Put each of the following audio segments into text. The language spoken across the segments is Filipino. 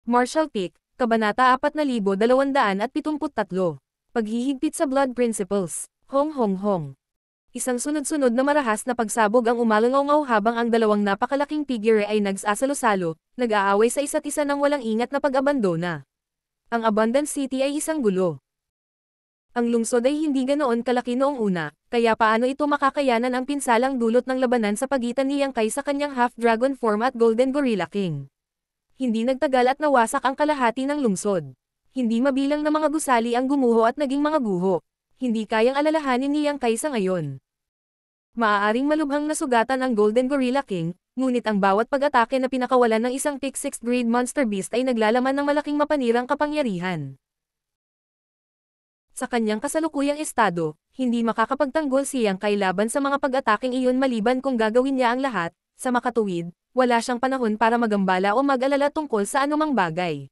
Martial Peak, Kabanata 4273. Paghihigpit sa Blood Principles. Hong Hong Hong. Isang sunod-sunod na marahas na pagsabog ang umalangaw habang ang dalawang napakalaking figure ay nagsasalo-salo, nag-aaway sa isa't isa ng walang ingat na pag-abandona. Ang Abundant City ay isang gulo. Ang lungsod ay hindi ganoon kalaki noong una, kaya paano ito makakayanan ang pinsalang dulot ng labanan sa pagitan ni Yang Kai sa kanyang half-dragon form at Golden Gorilla King. Hindi nagtagal at nawasak ang kalahati ng lungsod. Hindi mabilang na mga gusali ang gumuho at naging mga guho. Hindi kayang alalahanin ni Yang Kai sa ngayon. Maaaring malubhang nasugatan ang Golden Gorilla King, ngunit ang bawat pag-atake na pinakawalan ng isang peak 6th grade monster beast ay naglalaman ng malaking mapanirang kapangyarihan. Sa kanyang kasalukuyang estado, hindi makakapagtanggol si Yang Kai laban sa mga pag-ataking iyon maliban kung gagawin niya ang lahat. Sa makatuwid, wala siyang panahon para magambala o mag-alala tungkol sa anumang bagay.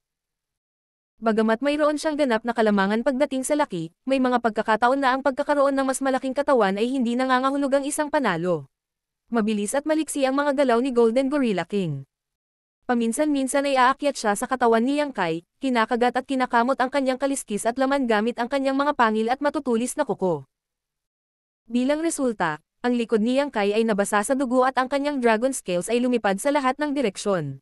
Bagamat mayroon siyang ganap na kalamangan pagdating sa laki, may mga pagkakataon na ang pagkakaroon ng mas malaking katawan ay hindi nangangahulugang isang panalo. Mabilis at maliksi ang mga galaw ni Golden Gorilla King. Paminsan-minsan ay aakyat siya sa katawan ni Yang Kai, kinakagat at kinakamot ang kanyang kaliskis at laman gamit ang kanyang mga pangil at matutulis na kuko. Bilang resulta, ang likod ni Yang Kai ay nabasa sa dugo at ang kanyang dragon scales ay lumipad sa lahat ng direksyon.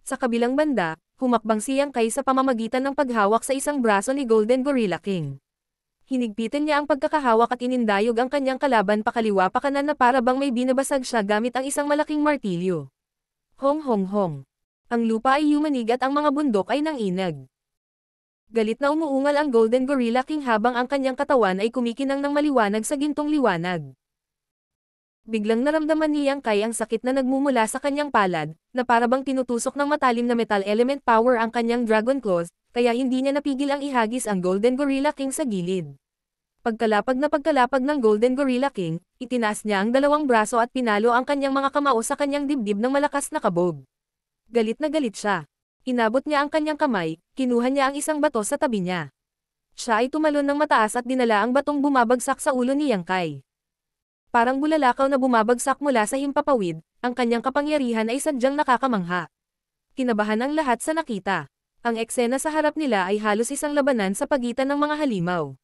Sa kabilang banda, humakbang si Yang Kai sa pamamagitan ng paghawak sa isang braso ni Golden Gorilla King. Hinigpitan niya ang pagkakahawak at inindayog ang kanyang kalaban pakaliwa pa kanan na para bang may binabasag siya gamit ang isang malaking martilyo. Hong Hong Hong. Ang lupa ay yumanig at ang mga bundok ay nanginag. Galit na umuungal ang Golden Gorilla King habang ang kanyang katawan ay kumikinang ng maliwanag sa gintong liwanag. Biglang naramdaman ni Yang Kai ang sakit na nagmumula sa kanyang palad, na parabang tinutusok ng matalim na metal element power ang kanyang dragon claws, kaya hindi niya napigil ang ihagis ang Golden Gorilla King sa gilid. Pagkalapag ng Golden Gorilla King, itinaas niya ang dalawang braso at pinalo ang kanyang mga kamao sa kanyang dibdib ng malakas na kabog. Galit na galit siya. Inabot niya ang kanyang kamay, kinuha niya ang isang bato sa tabi niya. Siya ay tumalon ng mataas at dinala ang batong bumabagsak sa ulo ni Yang Kai. Parang bulalakaw na bumabagsak mula sa himpapawid, ang kanyang kapangyarihan ay sadyang nakakamangha. Kinabahan ang lahat sa nakita. Ang eksena sa harap nila ay halos isang labanan sa pagitan ng mga halimaw.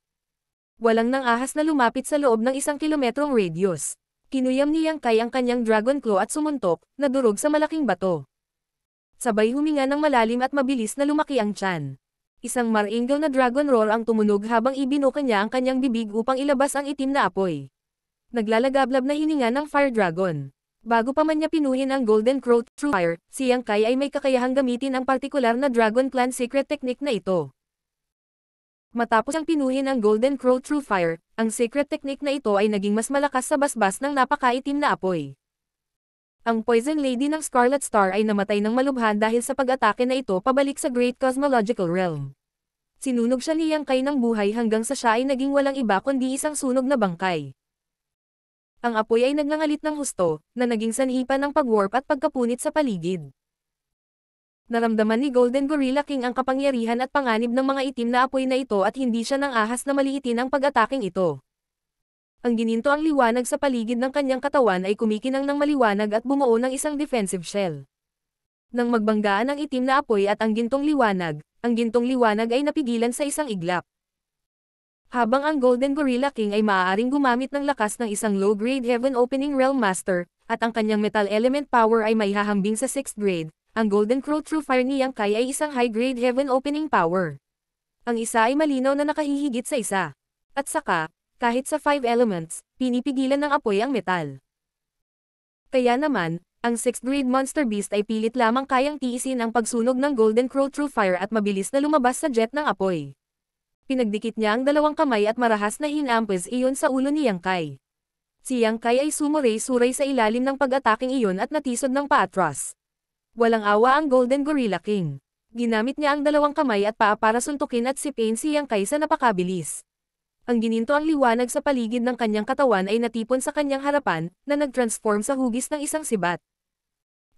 Walang nang ahas na lumapit sa loob ng 1 kilometrong radius. Kinuyam ni Yang Kai ang kanyang dragon claw at sumuntok, nadurog sa malaking bato. Sabay huminga ng malalim at mabilis na lumaki ang tiyan. Isang maringaw na dragon roar ang tumunog habang ibinuka niya ang kanyang bibig upang ilabas ang itim na apoy. Naglalagablab na hininga ng Fire Dragon. Bago pa man niya pinuhin ang Golden Crow True Fire, si Yang Kai ay may kakayahang gamitin ang partikular na Dragon Clan secret technique na ito. Matapos ang pinuhin ang Golden Crow True Fire, ang secret technique na ito ay naging mas malakas sa basbas ng napakaitim na apoy. Ang Poison Lady ng Scarlet Star ay namatay ng malubhan dahil sa pag-atake na ito pabalik sa Great Cosmological Realm. Sinunog siya ni Yang Kai ng buhay hanggang sa siya ay naging walang iba kundi isang sunog na bangkay. Ang apoy ay nagngangalit ng husto, na naging sanhi pa ng pag-warp at pagkapunit sa paligid. Naramdaman ni Golden Gorilla King ang kapangyarihan at panganib ng mga itim na apoy na ito at hindi siya nang ahas na maliitin ang pag-ataking ito. Ang gininto ang liwanag sa paligid ng kanyang katawan ay kumikinang ng maliwanag at bumuo ng isang defensive shell. Nang magbanggaan ang itim na apoy at ang gintong liwanag ay napigilan sa isang iglap. Habang ang Golden Gorilla King ay maaaring gumamit ng lakas ng isang low-grade Heaven Opening Realm Master, at ang kanyang metal element power ay may hahambing sa 6th grade, ang Golden Crow True Fire ni Yang Kai ay isang high-grade Heaven Opening power. Ang isa ay malinaw na nakahihigit sa isa. At saka, kahit sa 5 elements, pinipigilan ng apoy ang metal. Kaya naman, ang 6th grade Monster Beast ay pilit lamang kayang tiisin ang pagsunog ng Golden Crow True Fire at mabilis na lumabas sa jet ng apoy. Pinagdikit niya ang dalawang kamay at marahas na hinampes iyon sa ulo ni Yang Kai. Si Yang Kai ay sumuray-suray sa ilalim ng pag-ataking iyon at natisod ng paatras. Walang awa ang Golden Gorilla King. Ginamit niya ang dalawang kamay at paa para suntukin at sipain si Yang Kai sa napakabilis. Ang gininto ang liwanag sa paligid ng kanyang katawan ay natipon sa kanyang harapan, na nag-transform sa hugis ng isang sibat.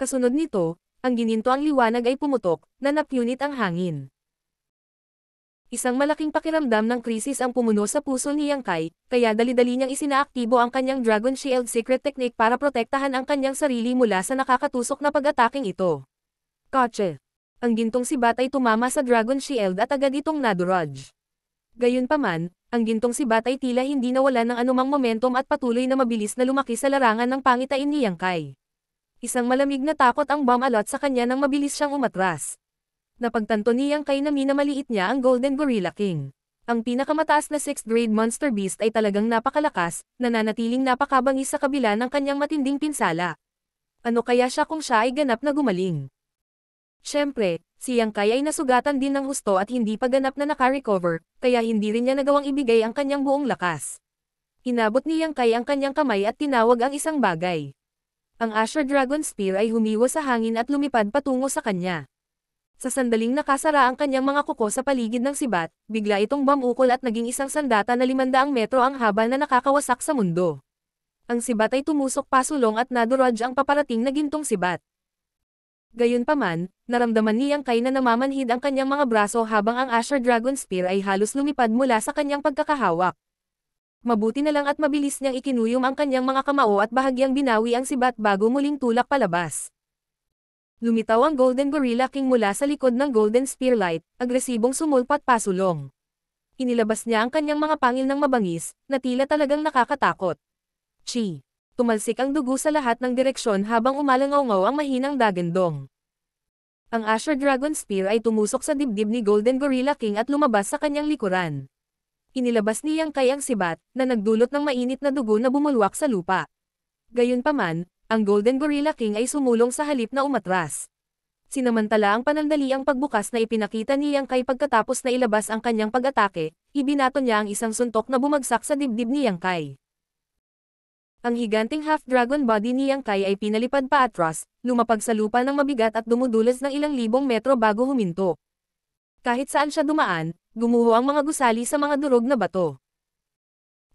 Kasunod nito, ang gininto ang liwanag ay pumutok, na napunit ang hangin. Isang malaking pakiramdam ng krisis ang pumuno sa puso ni Yang Kai, kaya dali-dali niyang isinaaktibo ang kanyang Dragon Shield secret technique para protektahan ang kanyang sarili mula sa nakakatusok na pag-ataking ito. Gotcha! Ang gintong sibat ay tumama sa Dragon Shield at agad itong nadurage. Gayunpaman, ang gintong sibat ay tila hindi nawalan ng anumang momentum at patuloy na mabilis na lumaki sa larangan ng pangitain ni Yang Kai. Isang malamig na takot ang bumalot sa kanya nang mabilis siyang umatras. Napagtanto ni Yang Kai na minamaliit niya ang Golden Gorilla King. Ang pinakamataas na 6th grade monster beast ay talagang napakalakas, nananatiling napakabangis sa kabila ng kanyang matinding pinsala. Ano kaya siya kung siya ay ganap na gumaling? Siyempre, si Yang Kai ay nasugatan din ng husto at hindi pa ganap na naka-recover, kaya hindi rin niya nagawang ibigay ang kanyang buong lakas. Inabot ni Yang Kai ang kanyang kamay at tinawag ang isang bagay. Ang Azure Dragon Spear ay humiwas sa hangin at lumipad patungo sa kanya. Sa sandaling nakasara ang kanyang mga kuko sa paligid ng sibat, bigla itong bumukol at naging isang sandata na 500 metro ang haba na nakakawasak sa mundo. Ang sibat ay tumusok pasulong at nadurage ang paparating na gintong sibat. Gayunpaman, naramdaman ni Yang Kai na namamanhid ang kanyang mga braso habang ang Azure Dragon Spear ay halos lumipad mula sa kanyang pagkakahawak. Mabuti na lang at mabilis niyang ikinuyom ang kanyang mga kamao at bahagyang binawi ang sibat bago muling tulak palabas. Lumitaw ang Golden Gorilla King mula sa likod ng Golden Spearlight, agresibong sumulpat pasulong. Inilabas niya ang kanyang mga pangil ng mabangis, na tila talagang nakakatakot. Chi! Tumalsik ang dugo sa lahat ng direksyon habang umalangaw-ngaw ang mahinang dagandong. Ang Azure Dragon Spear ay tumusok sa dibdib ni Golden Gorilla King at lumabas sa kanyang likuran. Inilabas ni Yang Kai ang sibat, na nagdulot ng mainit na dugo na bumulwak sa lupa. Gayunpaman, ang Golden Gorilla King ay sumulong sa halip na umatras. Sinamantala ang panandaliang pagbukas na ipinakita ni Yang Kai pagkatapos na ilabas ang kanyang pag-atake, ibinato niya ang isang suntok na bumagsak sa dibdib ni Yang Kai. Ang higanting half-dragon body ni Yang Kai ay pinalipad pa atras, lumapag sa lupa ng mabigat at dumudulas ng ilang libong metro bago huminto. Kahit saan siya dumaan, gumuho ang mga gusali sa mga durog na bato.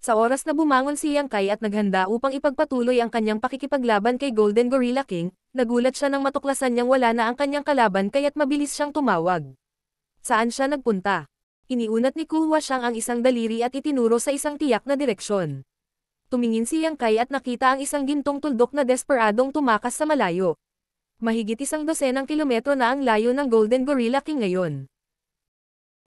Sa oras na bumangon si Yang Kai at naghanda upang ipagpatuloy ang kanyang pakikipaglaban kay Golden Gorilla King, nagulat siya nang matuklasan niyang wala na ang kanyang kalaban kaya't mabilis siyang tumawag. Saan siya nagpunta? Iniunat ni Kuhwa Shang ang isang daliri at itinuro sa isang tiyak na direksyon. Tumingin si Yang Kai at nakita ang isang gintong tuldok na desperadong tumakas sa malayo. Mahigit 12 kilometro na ang layo ng Golden Gorilla King ngayon.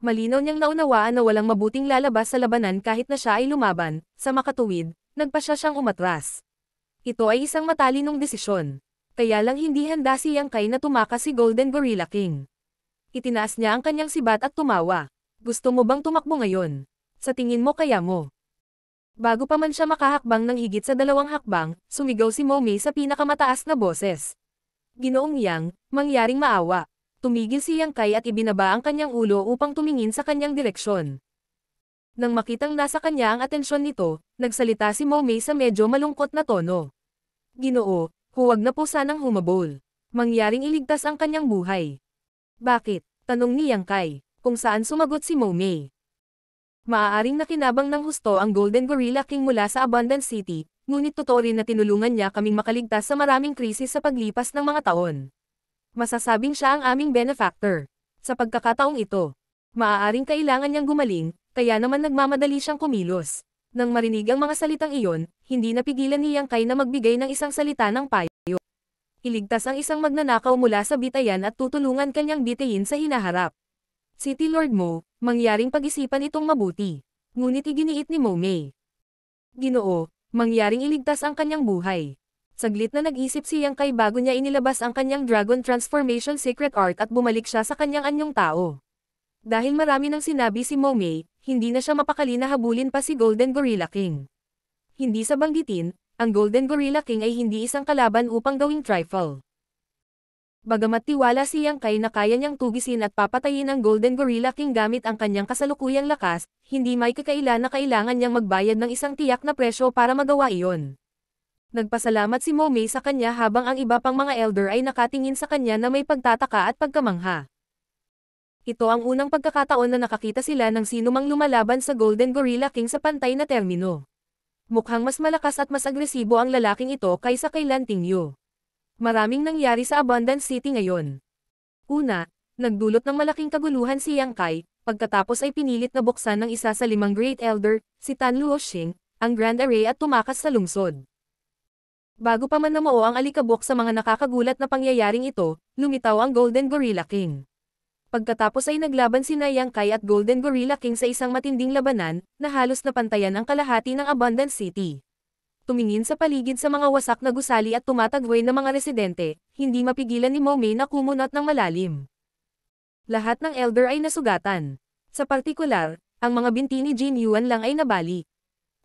Malinaw niyang naunawaan na walang mabuting lalabas sa labanan kahit na siya ay lumaban, sa makatuwid, nagpasya siyang umatras. Ito ay isang matalinong desisyon. Kaya lang hindi handa si Yang Kai na tumakas si Golden Gorilla King. Itinaas niya ang kanyang sibat at tumawa. Gusto mo bang tumakbo ngayon? Sa tingin mo kaya mo? Bago pa man siya makahakbang ng higit sa 2 hakbang, sumigaw si Mo Mei sa pinakamataas na boses. Ginoong Yang, mangyaring maawa. Tumigil si Yang Kai at ibinaba ang kanyang ulo upang tumingin sa kanyang direksyon. Nang makitang nasa kanya ang atensyon nito, nagsalita si Mo Mei sa medyo malungkot na tono. Ginoo, huwag na po sanang humabol. Mangyaring iligtas ang kanyang buhay. Bakit? Tanong ni Yang Kai, kung saan sumagot si Mo Mei. Maaaring nakinabang ng husto ang Golden Gorilla King mula sa Abundance City, ngunit totoo rin na tinulungan niya kaming makaligtas sa maraming krisis sa paglipas ng mga taon. Masasabing siya ang aming benefactor. Sa pagkakataong ito, maaaring kailangan niyang gumaling, kaya naman nagmamadali siyang kumilos. Nang marinig ang mga salitang iyon, hindi napigilan ni Yang Kai na magbigay ng isang salita ng payo. Iligtas ang isang magnanakaw mula sa bitayan at tutulungan kanyang bitayin sa hinaharap. City Lord Mo, mangyaring pag-isipan itong mabuti. Ngunit iginiit ni Mo Mei. Ginoo, mangyaring iligtas ang kanyang buhay. Saglit na nag-isip si Yang Kai bago niya inilabas ang kanyang Dragon Transformation Secret Art at bumalik siya sa kanyang anyong tao. Dahil marami nang sinabi si Mo Mei, hindi na siya mapakali na habulin pa si Golden Gorilla King. Hindi sa banggitin, ang Golden Gorilla King ay hindi isang kalaban upang gawing trifle. Bagamat tiwala si Yang Kai na kaya niyang tugisin at papatayin ang Golden Gorilla King gamit ang kanyang kasalukuyang lakas, hindi may kakailan na kailangan niyang magbayad ng isang tiyak na presyo para magawa iyon. Nagpasalamat si Mo Mei sa kanya habang ang iba pang mga elder ay nakatingin sa kanya na may pagtataka at pagkamangha. Ito ang unang pagkakataon na nakakita sila ng sinumang lumalaban sa Golden Gorilla King sa pantay na termino. Mukhang mas malakas at mas agresibo ang lalaking ito kaysa kay Lan Tingyu. Maraming nangyari sa Abundance City ngayon. Una, nagdulot ng malaking kaguluhan si Yang Kai, pagkatapos ay pinilit na buksan ng isa sa 5 Great Elder, si Tan Luoxing, ang Grand Array at tumakas sa lungsod. Bago pa man namuo ang alikabok sa mga nakakagulat na pangyayaring ito, lumitaw ang Golden Gorilla King. Pagkatapos ay naglaban sina Yang Kai at Golden Gorilla King sa isang matinding labanan, na halos napantayan ang kalahati ng Abundance City. Tumingin sa paligid sa mga wasak na gusali at tumatagway na mga residente, hindi mapigilan ni Momei na kumunot ng malalim. Lahat ng Elder ay nasugatan. Sa partikular, ang mga binti ni Jin Yuan lang ay nabali.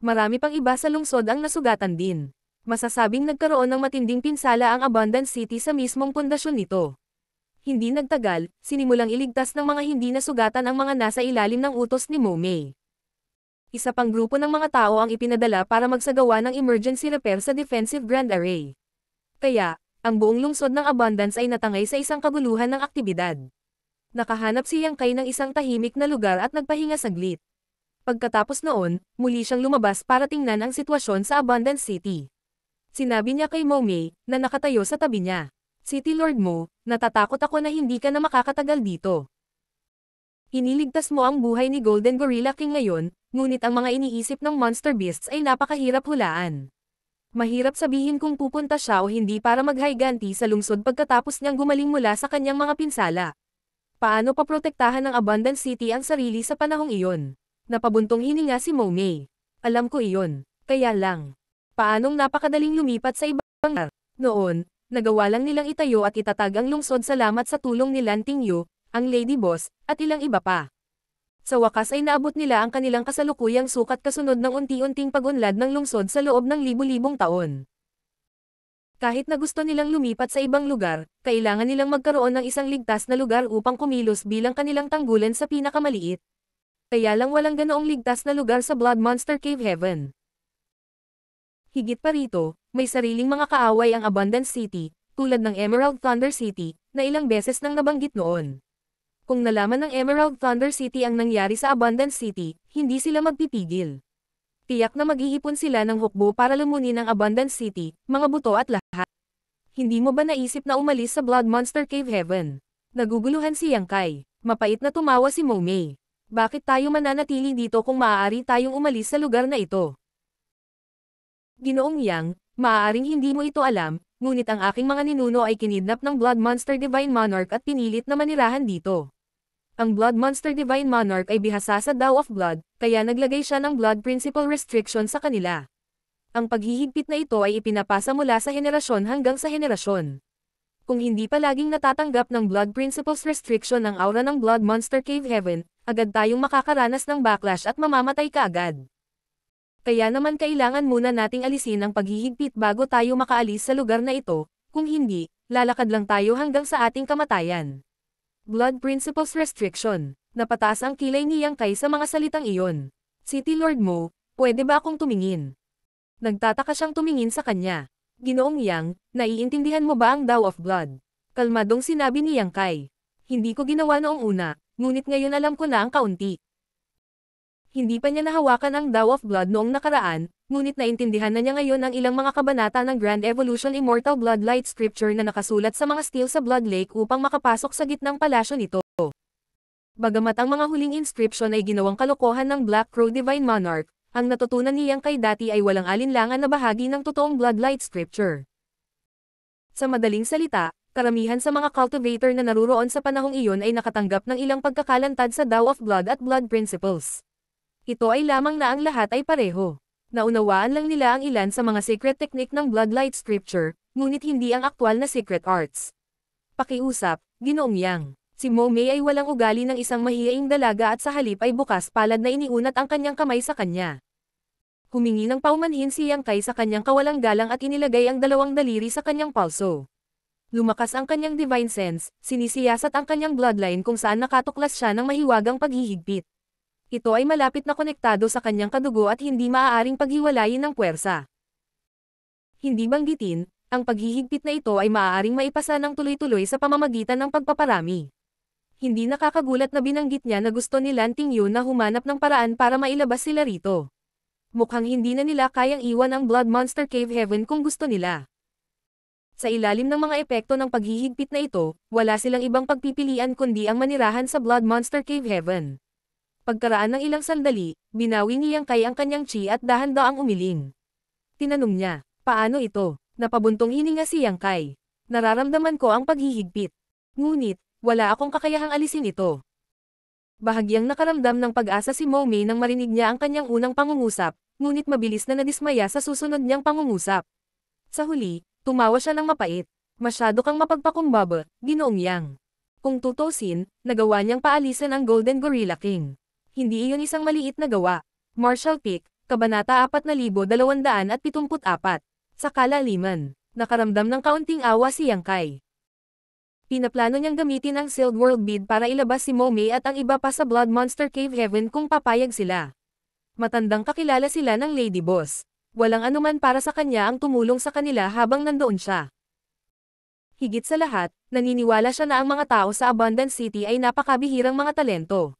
Marami pang iba sa lungsod ang nasugatan din. Masasabing nagkaroon ng matinding pinsala ang Abundance City sa mismong pundasyon nito. Hindi nagtagal, sinimulang iligtas ng mga hindi nasugatan ang mga nasa ilalim ng utos ni Momei. Isa pang grupo ng mga tao ang ipinadala para magsagawa ng emergency repair sa defensive Grand Array. Kaya, ang buong lungsod ng Abundance ay natangay sa isang kaguluhan ng aktibidad. Nakahanap si Yang Kai ng isang tahimik na lugar at nagpahinga saglit. Pagkatapos noon, muli siyang lumabas para tingnan ang sitwasyon sa Abundance City. Sinabi niya kay Momei, na nakatayo sa tabi niya. City Lord Mo, natatakot ako na hindi ka na makakatagal dito. Iniligtas mo ang buhay ni Golden Gorilla King ngayon, ngunit ang mga iniisip ng Monster Beasts ay napakahirap hulaan. Mahirap sabihin kung pupunta siya o hindi para maghayganti sa lungsod pagkatapos niyang gumaling mula sa kanyang mga pinsala. Paano paprotektahan ng Abundance City ang sarili sa panahong iyon? Napabuntong hininga si Momei. Alam ko iyon. Kaya lang. Paanong napakadaling lumipat sa ibang lugar? Noon, nagawa lang nilang itayo at itatag ang lungsod salamat sa tulong ni Lan Tingyu, ang Lady Boss, at ilang iba pa. Sa wakas ay naabot nila ang kanilang kasalukuyang sukat kasunod ng unti-unting pag-unlad ng lungsod sa loob ng libu-libong taon. Kahit na gusto nilang lumipat sa ibang lugar, kailangan nilang magkaroon ng isang ligtas na lugar upang kumilos bilang kanilang tanggulan sa pinakamaliit. Kaya lang walang ganoong ligtas na lugar sa Blood Monster Cave Heaven. Higit pa rito, may sariling mga kaaway ang Abundance City, tulad ng Emerald Thunder City, na ilang beses nang nabanggit noon. Kung nalaman ng Emerald Thunder City ang nangyari sa Abundance City, hindi sila magpipigil. Tiyak na mag-iipon sila ng hukbo para lumunin ang Abundance City, mga buto at lahat. Hindi mo ba naisip na umalis sa Blood Monster Cave Heaven? Naguguluhan si Yang Kai. Mapait na tumawa si Momei. Bakit tayo mananatili dito kung maaari tayong umalis sa lugar na ito? Ginoong Yang, maaaring hindi mo ito alam, ngunit ang aking mga ninuno ay kinidnap ng Blood Monster Divine Monarch at pinilit na manirahan dito. Ang Blood Monster Divine Monarch ay bihasa sa Tao of Blood, kaya naglagay siya ng Blood Principle Restriction sa kanila. Ang paghihigpit na ito ay ipinapasa mula sa henerasyon hanggang sa henerasyon. Kung hindi pa laging natatanggap ng Blood Principles Restriction ang aura ng Blood Monster Cave Heaven, agad tayong makakaranas ng backlash at mamamatay kaagad. Kaya naman kailangan muna nating alisin ang paghihigpit bago tayo makaalis sa lugar na ito, kung hindi, lalakad lang tayo hanggang sa ating kamatayan. Blood Principles Restriction. Napataas ang kilay ni Yang Kai sa mga salitang iyon. City Lord Mo, pwede ba akong tumingin? Nagtataka siyang tumingin sa kanya. Ginoong Yang, naiintindihan mo ba ang Tao of Blood? Kalmadong sinabi ni Yang Kai. Hindi ko ginawa noong una, ngunit ngayon alam ko na ang kaunti. Hindi pa niya nahawakan ang Tao of Blood noong nakaraan, ngunit naintindihan na niya ngayon ang ilang mga kabanata ng Grand Evolution Immortal Bloodlight Scripture na nakasulat sa mga steel sa Blood Lake upang makapasok sa gitnang palasyo nito. Bagamat ang mga huling inscription ay ginawang kalokohan ng Black Crow Divine Monarch, ang natutunan ni Yang Kai dati ay walang alinlangan na bahagi ng totoong Bloodlight Scripture. Sa madaling salita, karamihan sa mga cultivator na naruroon sa panahong iyon ay nakatanggap ng ilang pagkakalantad sa Tao of Blood at Blood Principles. Ito ay lamang na ang lahat ay pareho. Naunawaan lang nila ang ilan sa mga secret technique ng Bloodlight Scripture, ngunit hindi ang aktwal na secret arts. Pakiusap, Ginoong Yang. Si Momei ay walang ugali ng isang mahiyaing dalaga at sa halip ay bukas palad na iniunat ang kanyang kamay sa kanya. Humingi ng paumanhin si Yang Kai sa kanyang kawalang galang at inilagay ang dalawang daliri sa kanyang palso. Lumakas ang kanyang divine sense, sinisiyasat ang kanyang bloodline kung saan nakatuklas siya ng mahiwagang paghihigpit. Ito ay malapit na konektado sa kanyang kadugo at hindi maaaring paghiwalayin ng puwersa. Hindi banggitin, ang paghihigpit na ito ay maaaring maipasa ng tuloy-tuloy sa pamamagitan ng pagpaparami. Hindi nakakagulat na binanggit niya na gusto ni Lan Tingyu na humanap ng paraan para mailabas sila rito. Mukhang hindi na nila kayang iwan ang Blood Monster Cave Heaven kung gusto nila. Sa ilalim ng mga epekto ng paghihigpit na ito, wala silang ibang pagpipilian kundi ang manirahan sa Blood Monster Cave Heaven. Pagkaraan ng ilang sandali, binawi ni Yang Kai ang kanyang chi at dahan-daang umiling. Tinanong niya, paano ito? Napabuntong hininga si Yang Kai. Nararamdaman ko ang paghihigpit. Ngunit, wala akong kakayahang alisin ito. Bahagyang nakaramdam ng pag-asa si Momei nang marinig niya ang kanyang unang pangungusap, ngunit mabilis na nadismaya sa susunod niyang pangungusap. Sa huli, tumawa siya ng mapait. Masyado kang mapagpakumbaba, Ginoong Yang. Kung tutusin, nagawa niyang paalisin ang Golden Gorilla King. Hindi iyon isang maliit na gawa. Marshall Peak, Kabanata 4274. Sa kalaliman, nakaramdam ng kaunting awa si Yang Kai. Pinaplano niyang gamitin ang Sealed World Bead para ilabas si Momei at ang iba pa sa Blood Monster Cave Heaven kung papayag sila. Matandang kakilala sila ng Lady Boss. Walang anuman para sa kanya ang tumulong sa kanila habang nandoon siya. Higit sa lahat, naniniwala siya na ang mga tao sa Abundant City ay napakabihirang mga talento.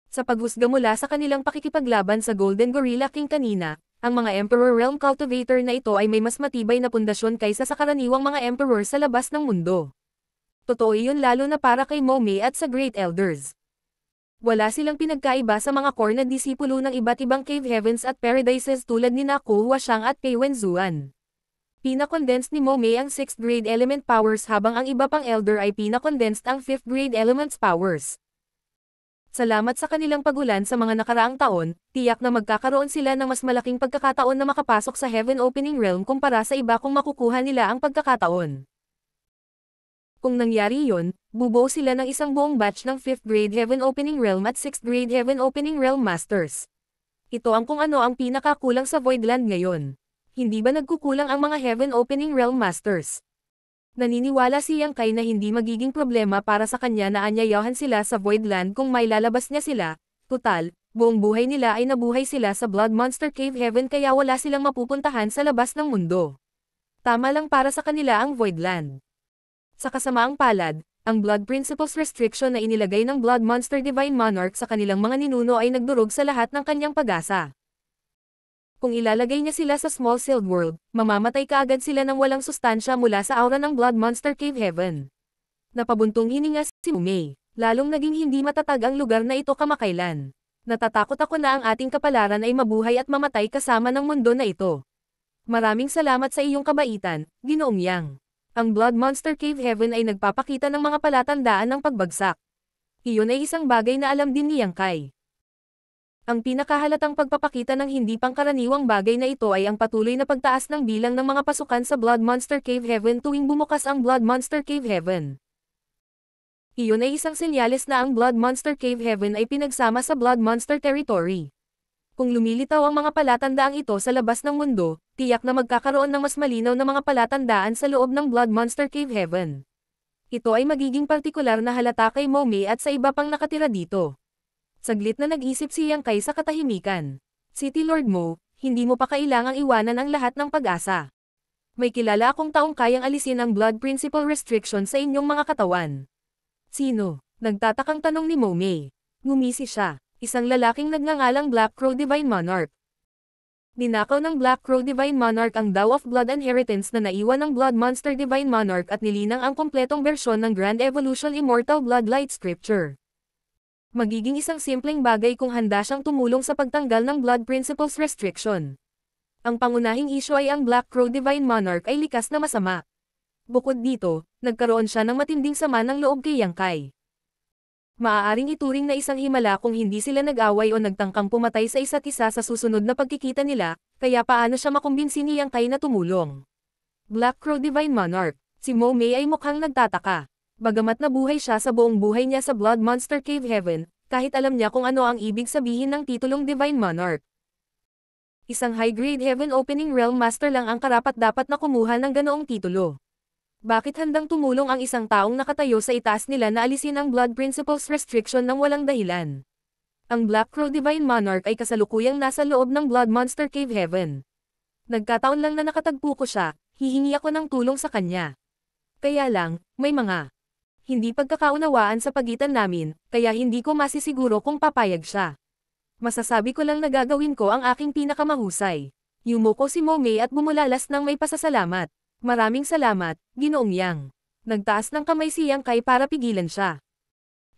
Sa paghusga mula sa kanilang pakikipaglaban sa Golden Gorilla King kanina, ang mga Emperor Realm Cultivator na ito ay may mas matibay na pundasyon kaysa sa karaniwang mga Emperor sa labas ng mundo. Totoo iyon lalo na para kay Momei at sa Great Elders. Wala silang pinagkaiba sa mga core na disipulo ng iba't ibang Cave Heavens at Paradises tulad ni Naku Huashang at Pei Wenzuan. Pinakondensed ni Momei ang 6th grade element powers habang ang iba pang Elder ay pinakondensed ang 5th grade elements powers. Salamat sa kanilang pagulan sa mga nakaraang taon, tiyak na magkakaroon sila ng mas malaking pagkakataon na makapasok sa Heaven Opening Realm kumpara sa iba kung makukuha nila ang pagkakataon. Kung nangyari yon, bubuo sila ng isang buong batch ng 5th grade Heaven Opening Realm at 6th grade Heaven Opening Realm Masters. Ito ang kung ano ang pinakakulang sa Voidland ngayon. Hindi ba nagkukulang ang mga Heaven Opening Realm Masters? Naniniwala si Yang Kai na hindi magiging problema para sa kanya na anyayahan sila sa Voidland kung may lalabas niya sila. Tutal, buong buhay nila ay nabuhay sila sa Blood Monster Cave Heaven kaya wala silang mapupuntahan sa labas ng mundo. Tama lang para sa kanila ang Voidland. Sa kasamaang palad, ang Blood Principles Restriction na inilagay ng Blood Monster Divine Monarch sa kanilang mga ninuno ay nagdurog sa lahat ng kanyang pag-asa. Kung ilalagay niya sila sa Small Sealed World, mamamatay kaagad sila ng walang sustansya mula sa aura ng Blood Monster Cave Heaven. Napabuntong hininga si Momei, lalong naging hindi matatag ang lugar na ito kamakailan. Natatakot ako na ang ating kapalaran ay mabuhay at mamatay kasama ng mundo na ito. Maraming salamat sa iyong kabaitan, Ginoong Yang. Ang Blood Monster Cave Heaven ay nagpapakita ng mga palatandaan ng pagbagsak. Iyon ay isang bagay na alam din ni Yang Kai. Ang pinakahalatang pagpapakita ng hindi pangkaraniwang bagay na ito ay ang patuloy na pagtaas ng bilang ng mga pasukan sa Blood Monster Cave Heaven tuwing bumukas ang Blood Monster Cave Heaven. Iyon ay isang senyales na ang Blood Monster Cave Heaven ay pinagsama sa Blood Monster Territory. Kung lumilitaw ang mga palatandaang ito sa labas ng mundo, tiyak na magkakaroon ng mas malinaw na mga palatandaan sa loob ng Blood Monster Cave Heaven. Ito ay magiging partikular na halata kay Momei at sa iba pang nakatira dito. Saglit na nag-isip si Yang Kai sa katahimikan. City Lord Mo, hindi mo pa kailangang iwanan ang lahat ng pag-asa. May kilala akong taong kayang alisin ang Blood Principle Restriction sa inyong mga katawan. Sino? Nagtatakang tanong ni Momei. Ngumisi siya. Isang lalaking nagngangalang Black Crow Divine Monarch. Ninakaw ng Black Crow Divine Monarch ang Dao of Blood Inheritance na naiwan ng Blood Monster Divine Monarch at nilinang ang kompletong bersyon ng Grand Evolution Immortal Bloodlight Scripture. Magiging isang simpleng bagay kung handa siyang tumulong sa pagtanggal ng Blood Principles Restriction. Ang pangunahing isyu ay ang Black Crow Divine Monarch ay likas na masama. Bukod dito, nagkaroon siya ng matinding sama ng loob kay Yang Kai. Maaaring ituring na isang himala kung hindi sila nag-away o nagtangkang pumatay sa isa't isa sa susunod na pagkikita nila, kaya paano siya makumbinsi ni Yang Kai na tumulong. Black Crow Divine Monarch, si Momei ay mukhang nagtataka. Bagamat nabuhay siya sa buong buhay niya sa Blood Monster Cave Heaven, kahit alam niya kung ano ang ibig sabihin ng titulong Divine Monarch. Isang high-grade Heaven Opening Realm Master lang ang karapat-dapat na kumuha ng ganoong titulo. Bakit handang tumulong ang isang taong nakatayo sa itaas nila na alisin ang Blood Principles Restriction ng walang dahilan? Ang Black Crow Divine Monarch ay kasalukuyang nasa loob ng Blood Monster Cave Heaven. Nagkataon lang na nakatagpo ko siya, hihingi ako ng tulong sa kanya. Kaya lang, may mga hindi pagkakaunawaan sa pagitan namin, kaya hindi ko masisiguro kung papayag siya. Masasabi ko lang na gagawin ko ang aking pinakamahusay. Yumuko si Momei at bumulalas ng may pasasalamat. Maraming salamat, Ginoong Yang. Nagtaas ng kamay si Yang Kai para pigilan siya.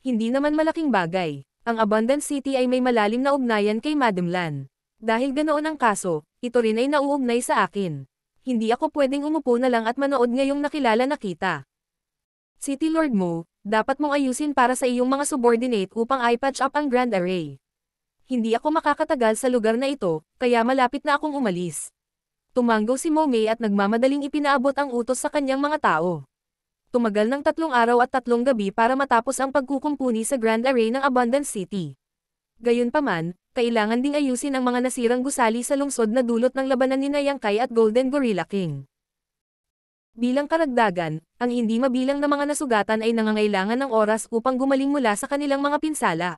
Hindi naman malaking bagay. Ang Abundant City ay may malalim na ugnayan kay Madam Lan. Dahil ganoon ang kaso, ito rin ay nauugnay sa akin. Hindi ako pwedeng umupo na lang at manood ngayong nakilala na kita. City Lord Mo, dapat mong ayusin para sa iyong mga subordinate upang i-patch up ang Grand Array. Hindi ako makakatagal sa lugar na ito, kaya malapit na akong umalis. Tumanggaw si Mo Mei at nagmamadaling ipinaabot ang utos sa kanyang mga tao. Tumagal ng 3 araw at 3 gabi para matapos ang pagkukumpuni sa Grand Array ng Abundance City. Gayunpaman, kailangan ding ayusin ang mga nasirang gusali sa lungsod na dulot ng labanan ni Yang Kai at Golden Gorilla King. Bilang karagdagan, ang hindi mabilang na mga nasugatan ay nangangailangan ng oras upang gumaling mula sa kanilang mga pinsala.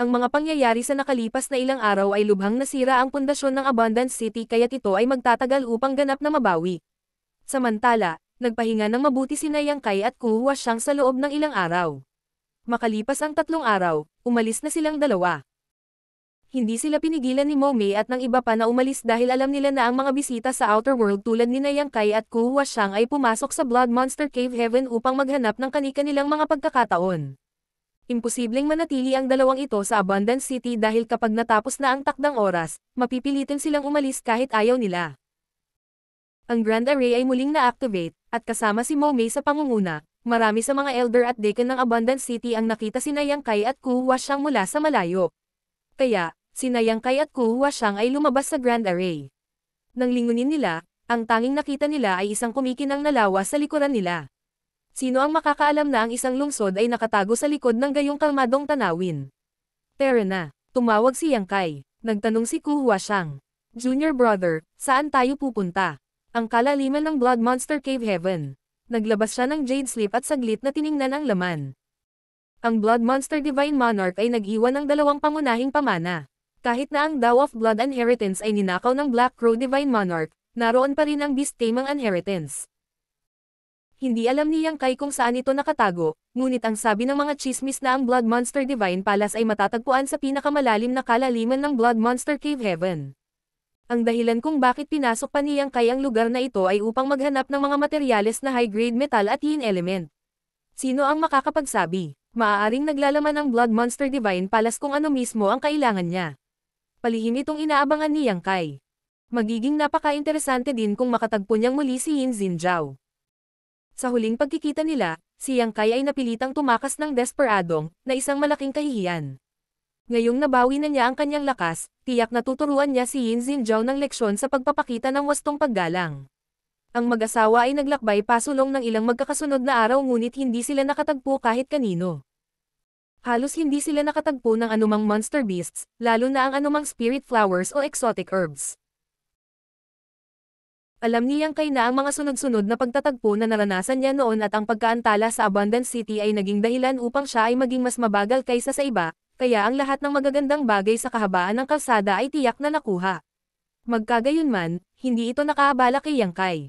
Ang mga pangyayari sa nakalipas na ilang araw ay lubhang nasira ang pundasyon ng Abundance City kaya't ito ay magtatagal upang ganap na mabawi. Samantala, nagpahinga ng mabuti si Yang Kai at kumuha siyang sa loob ng ilang araw. Makalipas ang 3 araw, umalis na silang dalawa. Hindi sila pinigilan ni Mo Mei at ng iba pa na umalis dahil alam nila na ang mga bisita sa Outer World tulad ni Yang Kai at Kuhua Shang ay pumasok sa Blood Monster Cave Heaven upang maghanap ng kani-kanilang mga pagkakataon. Imposibleng manatili ang dalawang ito sa Abundance City dahil kapag natapos na ang takdang oras, mapipilitin silang umalis kahit ayaw nila. Ang Grand Array ay muling na-activate, at kasama si Mo Mei sa pangunguna, marami sa mga elder at deacon ng Abundance City ang nakita si Yang Kai at Kuhua Shang mula sa malayo. Kaya, si Yang Kai at Kuhua Shang ay lumabas sa Grand Array. Nang lingunin nila, ang tanging nakita nila ay isang kumikinang na lawas sa likuran nila. Sino ang makakaalam na ang isang lungsod ay nakatago sa likod ng gayong kalmadong tanawin? Tara na, tumawag si Yang Kai. Nagtanong si Kuhua Shang. Junior brother, saan tayo pupunta? Ang kalaliman ng Blood Monster Cave Heaven. Naglabas siya ng Jade Slip at saglit na tiningnan ang laman. Ang Blood Monster Divine Monarch ay nag-iwan ng 2 pangunahing pamana. Kahit na ang Dao of Blood Inheritance ay ninakaw ng Black Crow Divine Monarch, naroon pa rin ang Beast Tamang Inheritance. Hindi alam ni Yang Kai kung saan ito nakatago, ngunit ang sabi ng mga chismis na ang Blood Monster Divine Palace ay matatagpuan sa pinakamalalim na kalaliman ng Blood Monster Cave Heaven. Ang dahilan kung bakit pinasok pa ni Yang Kai ang lugar na ito ay upang maghanap ng mga materyales na high-grade metal at yin element. Sino ang makakapagsabi? Maaaring naglalaman ang Blood Monster Divine Palace kung ano mismo ang kailangan niya. Palihim itong inaabangan ni Yang Kai. Magiging napaka-interesante din kung makatagpo niyang muli si Yin Xinjiao. Sa huling pagkikita nila, si Yang Kai ay napilitang tumakas ng desperadong, na isang malaking kahihiyan. Ngayong nabawi na niya ang kanyang lakas, tiyak na tuturuan niya si Yin Xinjiao ng leksyon sa pagpapakita ng wastong paggalang. Ang mag-asawa ay naglakbay pasulong ng ilang magkakasunod na araw ngunit hindi sila nakatagpo kahit kanino. Halos hindi sila nakatagpo ng anumang monster beasts, lalo na ang anumang spirit flowers o exotic herbs. Alam ni Yang Kai na ang mga sunod-sunod na pagtatagpo na naranasan niya noon at ang pagkaantala sa Abundance City ay naging dahilan upang siya ay maging mas mabagal kaysa sa iba, kaya ang lahat ng magagandang bagay sa kahabaan ng kalsada ay tiyak na nakuha. Magkagayunman, hindi ito nakaabala kay Yang Kai.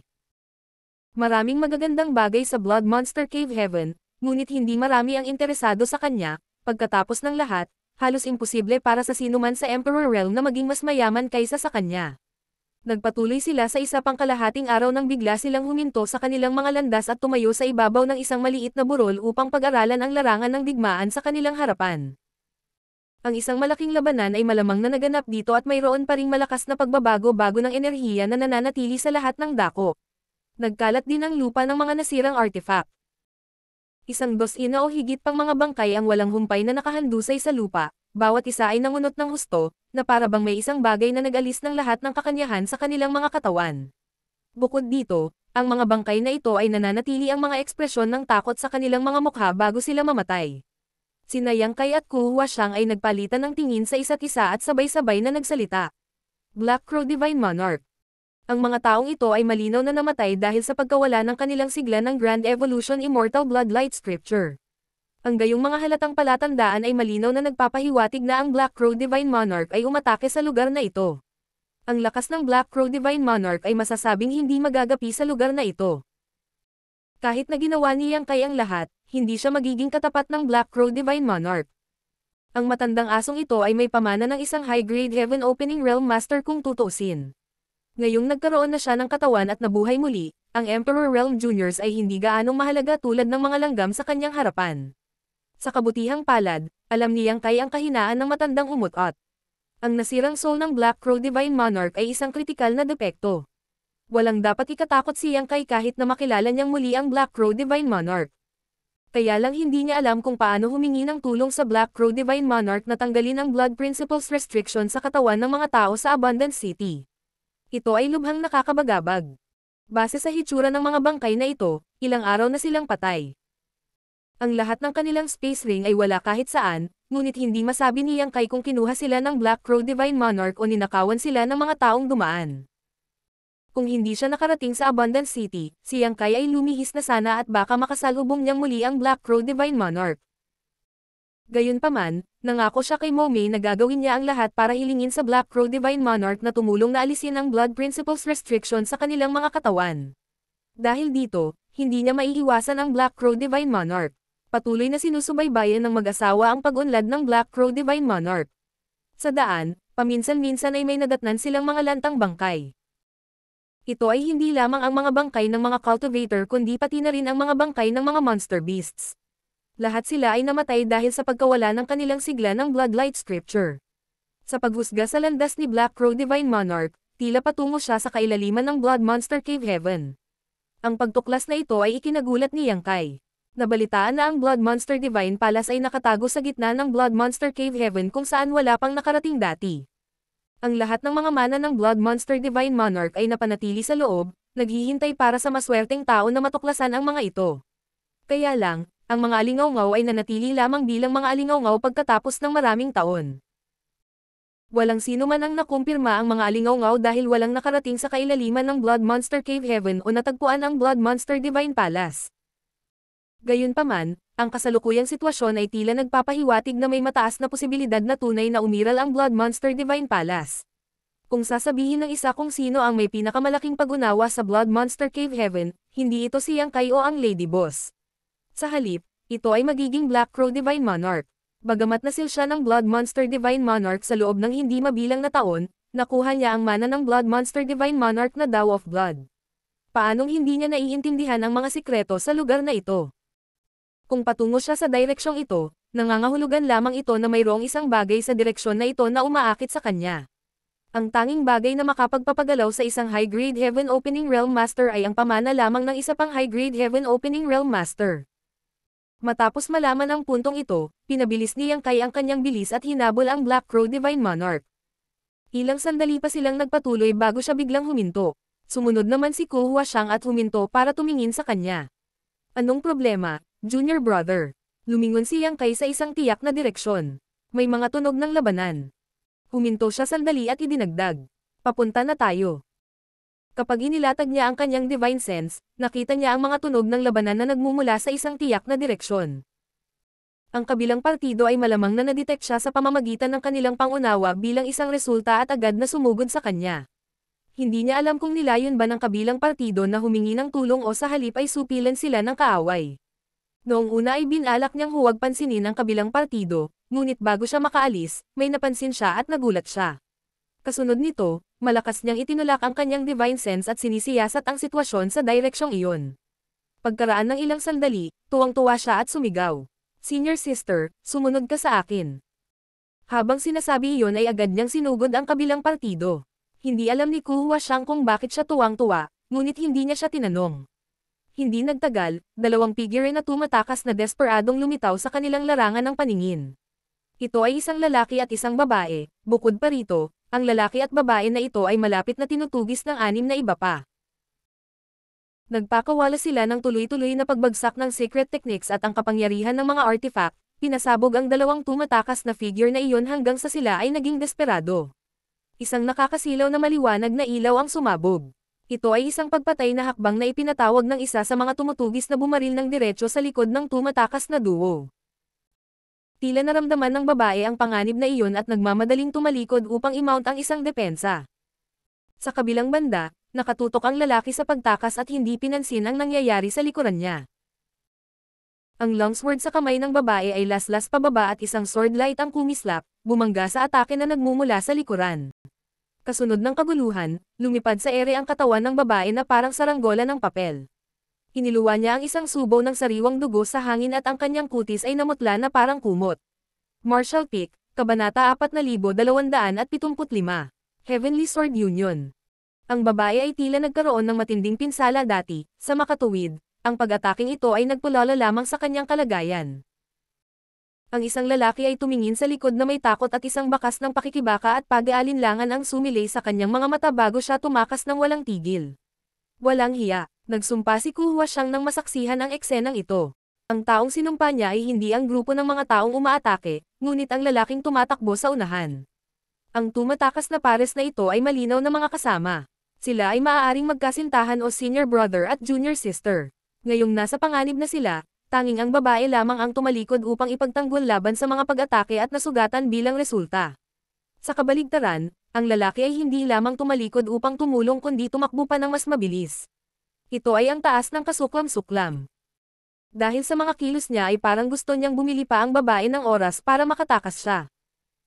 Maraming magagandang bagay sa Blood Monster Cave Heaven, ngunit hindi marami ang interesado sa kanya. Pagkatapos ng lahat, halos imposible para sa sinuman sa Emperor Realm na maging mas mayaman kaysa sa kanya. Nagpatuloy sila sa isa pang kalahating araw nang bigla silang huminto sa kanilang mga landas at tumayo sa ibabaw ng isang maliit na burol upang pag-aralan ang larangan ng digmaan sa kanilang harapan. Ang isang malaking labanan ay malamang na naganap dito at mayroon pa ring malakas na pagbabago-bago ng enerhiya na nananatili sa lahat ng dako. Nagkalat din ang lupa ng mga nasirang artifact. Isang dosina o higit pang mga bangkay ang walang humpay na nakahandusay sa lupa, bawat isa ay nangunot ng husto, na para bang may isang bagay na nag-alis ng lahat ng kakanyahan sa kanilang mga katawan. Bukod dito, ang mga bangkay na ito ay nananatili ang mga ekspresyon ng takot sa kanilang mga mukha bago sila mamatay. Sina Yang Kai at Kuhua Shang ay nagpalitan ng tingin sa isa't isa at sabay-sabay na nagsalita. Black Crow Divine Monarch. Ang mga taong ito ay malinaw na namatay dahil sa pagkawala ng kanilang sigla ng Grand Evolution Immortal Bloodlight Scripture. Ang gayong mga halatang palatandaan ay malinaw na nagpapahiwatig na ang Black Crow Divine Monarch ay umatake sa lugar na ito. Ang lakas ng Black Crow Divine Monarch ay masasabing hindi magagapi sa lugar na ito. Kahit na ginawa ni Yang Kai ang lahat, hindi siya magiging katapat ng Black Crow Divine Monarch. Ang matandang asong ito ay may pamana ng isang high-grade Heaven Opening Realm Master kung tutuusin. Ngayong nagkaroon na siya ng katawan at nabuhay muli, ang Emperor Realm Juniors ay hindi gaanong mahalaga tulad ng mga langgam sa kanyang harapan. Sa kabutihang palad, alam ni Yang Kai ang kahinaan ng matandang umutot. Ang nasirang soul ng Black Crow Divine Monarch ay isang kritikal na depekto. Walang dapat ikatakot si Yang Kai kahit na makilala niyang muli ang Black Crow Divine Monarch. Kaya lang hindi niya alam kung paano humingi ng tulong sa Black Crow Divine Monarch na tanggalin ang Blood Principles restriction sa katawan ng mga tao sa Abundance City. Ito ay lubhang nakakabagabag. Base sa hitsura ng mga bangkay na ito, ilang araw na silang patay. Ang lahat ng kanilang space ring ay wala kahit saan, ngunit hindi masabi ni Yang Kai kung kinuha sila ng Black Crow Divine Monarch o ninakawan sila ng mga taong dumaan. Kung hindi siya nakarating sa Abundance City, si Yang Kai ay lumihis na sana at baka makasalubong niyang muli ang Black Crow Divine Monarch. Gayunpaman, nangako siya kay Momei na gagawin niya ang lahat para hilingin sa Black Crow Divine Monarch na tumulong na alisin ang Blood Principles restriction sa kanilang mga katawan. Dahil dito, hindi niya maiiwasan ang Black Crow Divine Monarch. Patuloy na sinusubaybayan ng mag-asawa ang pag-unlad ng Black Crow Divine Monarch. Sa daan, paminsan-minsan ay may nadatnan silang mga lantang bangkay. Ito ay hindi lamang ang mga bangkay ng mga cultivator kundi pati na rin ang mga bangkay ng mga monster beasts. Lahat sila ay namatay dahil sa pagkawala ng kanilang sigla ng Bloodlight Scripture. Sa paghusga sa landas ni Black Crow Divine Monarch, tila patungo siya sa kailaliman ng Blood Monster Cave Heaven. Ang pagtuklas na ito ay ikinagulat ni Yang Kai. Nabalitaan na ang Blood Monster Divine Palace ay nakatago sa gitna ng Blood Monster Cave Heaven kung saan wala pang nakarating dati. Ang lahat ng mga mana ng Blood Monster Divine Monarch ay napanatili sa loob, naghihintay para sa maswerteng tao na matuklasan ang mga ito. Kaya lang, ang mga alingawngaw ay nanatili lamang bilang mga alingawngaw pagkatapos ng maraming taon. Walang sino man ang nakumpirma ang mga alingawngaw dahil walang nakarating sa kailaliman ng Blood Monster Cave Heaven o natagpuan ang Blood Monster Divine Palace. Gayunpaman, ang kasalukuyang sitwasyon ay tila nagpapahiwatig na may mataas na posibilidad na tunay na umiral ang Blood Monster Divine Palace. Kung sasabihin ng isa kung sino ang may pinakamalaking pag-unawa sa Blood Monster Cave Heaven, hindi ito si Yang Kai o ang Lady Boss. Sa halip, ito ay magiging Black Crow Divine Monarch. Bagamat nasil siya ng Blood Monster Divine Monarch sa loob ng hindi mabilang na taon, nakuha niya ang mana ng Blood Monster Divine Monarch na Daw of Blood. Paanong hindi niya naiintindihan ang mga sikreto sa lugar na ito? Kung patungo siya sa direksyong ito, nangangahulugan lamang ito na mayroong isang bagay sa direksyon na ito na umaakit sa kanya. Ang tanging bagay na makapagpapagalaw sa isang high-grade Heaven Opening Realm Master ay ang pamana lamang ng isa pang high-grade Heaven Opening Realm Master. Matapos malaman ang puntong ito, pinabilis ni Yang Kai ang kanyang bilis at hinabol ang Black Crow Divine Monarch. Ilang sandali pa silang nagpatuloy bago siya biglang huminto. Sumunod naman si Ku Huashang at huminto para tumingin sa kanya. Anong problema, Junior Brother? Lumingon si Yang Kai sa isang tiyak na direksyon. May mga tunog ng labanan. Huminto siya sandali at idinagdag. Papunta na tayo. Kapag inilatag niya ang kanyang divine sense, nakita niya ang mga tunog ng labanan na nagmumula sa isang tiyak na direksyon. Ang kabilang partido ay malamang na nadetect siya sa pamamagitan ng kanilang pangunawa bilang isang resulta at agad na sumugod sa kanya. Hindi niya alam kung nilayon ba ng kabilang partido na humingi ng tulong o sa halip ay supilan sila ng kaaway. Noong una ay binalak niyang huwag pansinin ang kabilang partido, ngunit bago siya makaalis, may napansin siya at nagulat siya. Kasunod nito, malakas niyang itinulak ang kanyang divine sense at sinisiyasat ang sitwasyon sa direksyong iyon. Pagkaraan ng ilang sandali, tuwang-tuwa siya at sumigaw. Senior sister, sumunod ka sa akin. Habang sinasabi iyon ay agad niyang sinugod ang kabilang partido. Hindi alam ni Ku Huashang kung bakit siya tuwang-tuwa, ngunit hindi niya siya tinanong. Hindi nagtagal, dalawang figure na tumatakas na desperadong lumitaw sa kanilang larangan ng paningin. Ito ay isang lalaki at isang babae, bukod pa rito, ang lalaki at babae na ito ay malapit na tinutugis ng anim na iba pa. Nagpakawala sila ng tuloy-tuloy na pagbagsak ng secret techniques at ang kapangyarihan ng mga artifact, pinasabog ang dalawang tumatakas na figure na iyon hanggang sa sila ay naging desperado. Isang nakakasilaw na maliwanag na ilaw ang sumabog. Ito ay isang pagpatay na hakbang na ipinatawag ng isa sa mga tumutugis na bumaril ng diretso sa likod ng tumatakas na duo. Tila naramdaman ng babae ang panganib na iyon at nagmamadaling tumalikod upang i-mount ang isang depensa. Sa kabilang banda, nakatutok ang lalaki sa pagtakas at hindi pinansin ang nangyayari sa likuran niya. Ang longsword sa kamay ng babae ay laslas pababa at isang sword light ang kumislap, bumangga sa atake na nagmumula sa likuran. Kasunod ng kaguluhan, lumipad sa ere ang katawan ng babae na parang saranggola ng papel. Iniluwa niya ang isang subo ng sariwang dugo sa hangin at ang kanyang kutis ay namutla na parang kumot. Martial Peak, Kabanata 4275, Heavenly Sword Union. Ang babae ay tila nagkaroon ng matinding pinsala dati, sa makatuwid, Ang pag-ataking ito ay nagpulala lamang sa kanyang kalagayan. Ang isang lalaki ay tumingin sa likod na may takot at isang bakas ng pakikibaka at pag-aalinlangan ang sumilay sa kanyang mga mata bago siya tumakas ng walang tigil. Walang hiya, nagsumpa si Ku Huaxiang nang masaksihan ang eksenang ito. Ang taong sinumpa niya ay hindi ang grupo ng mga taong umaatake, ngunit ang lalaking tumatakbo sa unahan. Ang tumatakas na pares na ito ay malinaw na mga kasama. Sila ay maaaring magkasintahan o senior brother at junior sister. Ngayong nasa panganib na sila, tanging ang babae lamang ang tumalikod upang ipagtanggol laban sa mga pag-atake at nasugatan bilang resulta. Sa kabaligtaran, ang lalaki ay hindi lamang tumalikod upang tumulong kundi tumakbo pa ng mas mabilis. Ito ay ang taas ng kasuklam-suklam. Dahil sa mga kilos niya ay parang gusto niyang bumili pa ang babae ng oras para makatakas siya.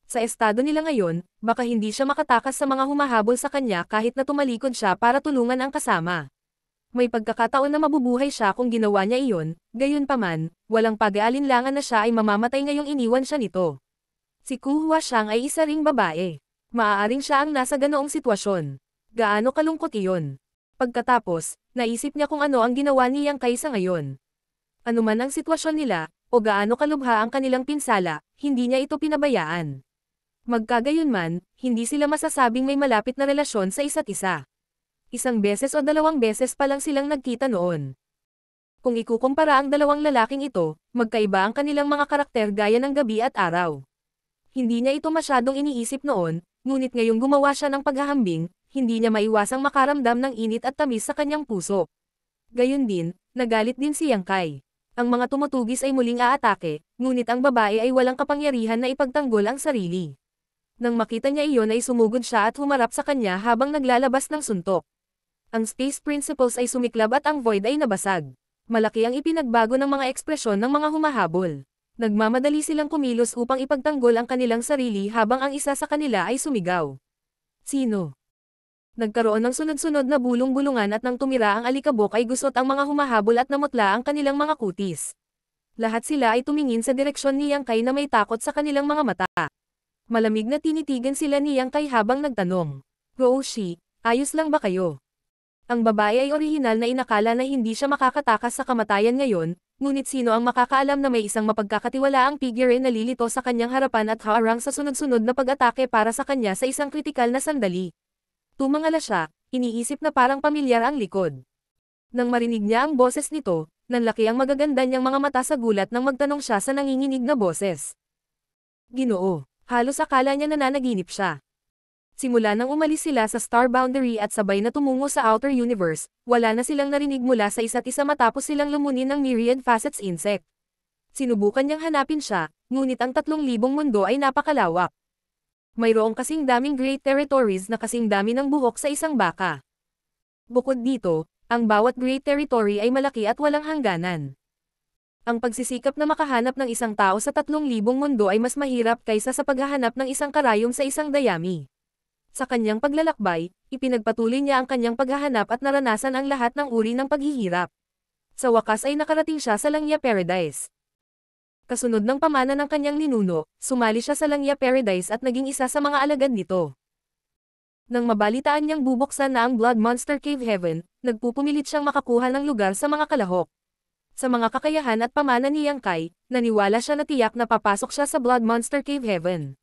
Sa estado nila ngayon, baka hindi siya makatakas sa mga humahabol sa kanya kahit na tumalikod siya para tulungan ang kasama. May pagkakataon na mabubuhay siya kung ginawa niya iyon, gayunpaman, walang pag-aalinlangan na siya ay mamamatay ngayong iniwan siya nito. Si Ku Huaxiang ay isa ring babae. Maaaring siya ang nasa ganoong sitwasyon. Gaano kalungkot iyon. Pagkatapos, naisip niya kung ano ang ginawa ni Yang Kai sa ngayon. Ano man ang sitwasyon nila, o gaano kalubha ang kanilang pinsala, hindi niya ito pinabayaan. Magkagayunman, hindi sila masasabing may malapit na relasyon sa isa't isa. Isang beses o dalawang beses pa lang silang nagkita noon. Kung ikukumpara ang dalawang lalaking ito, magkaiba ang kanilang mga karakter gaya ng gabi at araw. Hindi niya ito masyadong iniisip noon, ngunit ngayong gumawa siya ng paghahambing, hindi niya maiwasang makaramdam ng init at tamis sa kanyang puso. Gayun din, nagalit din si Yang Kai. Ang mga tumutugis ay muling aatake, ngunit ang babae ay walang kapangyarihan na ipagtanggol ang sarili. Nang makita niya iyon ay sumugod siya at humarap sa kanya habang naglalabas ng suntok. Ang Space Principles ay sumiklab at ang Void ay nabasag. Malaki ang ipinagbago ng mga ekspresyon ng mga humahabol. Nagmamadali silang kumilos upang ipagtanggol ang kanilang sarili habang ang isa sa kanila ay sumigaw. Sino? Nagkaroon ng sunod-sunod na bulong-bulungan at nang tumira ang alikabok ay gusot ang mga humahabol at namutla ang kanilang mga kutis. Lahat sila ay tumingin sa direksyon ni Yang Kai na may takot sa kanilang mga mata. Malamig na tinitigan sila ni Yang Kai habang nagtanong. Roshi, ayos lang ba kayo? Ang babae ay orihinal na inakala na hindi siya makakatakas sa kamatayan ngayon, ngunit sino ang makakaalam na may isang mapagkakatiwalaang figure na lilito sa kanyang harapan at haarang sa sunod-sunod na pag-atake para sa kanya sa isang kritikal na sandali. Tumangala siya, iniisip na parang pamilyar ang likod. Nang marinig niya ang boses nito, nanlaki ang magaganda niyang mga mata sa gulat nang magtanong siya sa nanginginig na boses. Ginoo. Halos akala niya nananaginip siya. Simula nang umalis sila sa Star Boundary at sabay na tumungo sa Outer Universe, wala na silang narinig mula sa isa't isa matapos silang lumunin ng Myriad Facets insect. Sinubukan niyang hanapin siya, ngunit ang 3,000 mundo ay napakalawak. Mayroong kasing daming Great Territories na kasing dami ng buhok sa isang baka. Bukod dito, ang bawat Great Territory ay malaki at walang hangganan. Ang pagsisikap na makahanap ng isang tao sa 3,000 mundo ay mas mahirap kaysa sa paghahanap ng isang karayom sa isang dayami. Sa kanyang paglalakbay, ipinagpatuloy niya ang kanyang paghahanap at naranasan ang lahat ng uri ng paghihirap. Sa wakas ay nakarating siya sa Langya Paradise. Kasunod ng pamana ng kanyang ninuno, sumali siya sa Langya Paradise at naging isa sa mga alagad nito. Nang mabalitaan niyang bubuksan na ang Blood Monster Cave Heaven, nagpupumilit siyang makakuha ng lugar sa mga kalahok. Sa mga kakayahan at pamana ni Yang Kai, naniwala siya na tiyak na papasok siya sa Blood Monster Cave Heaven.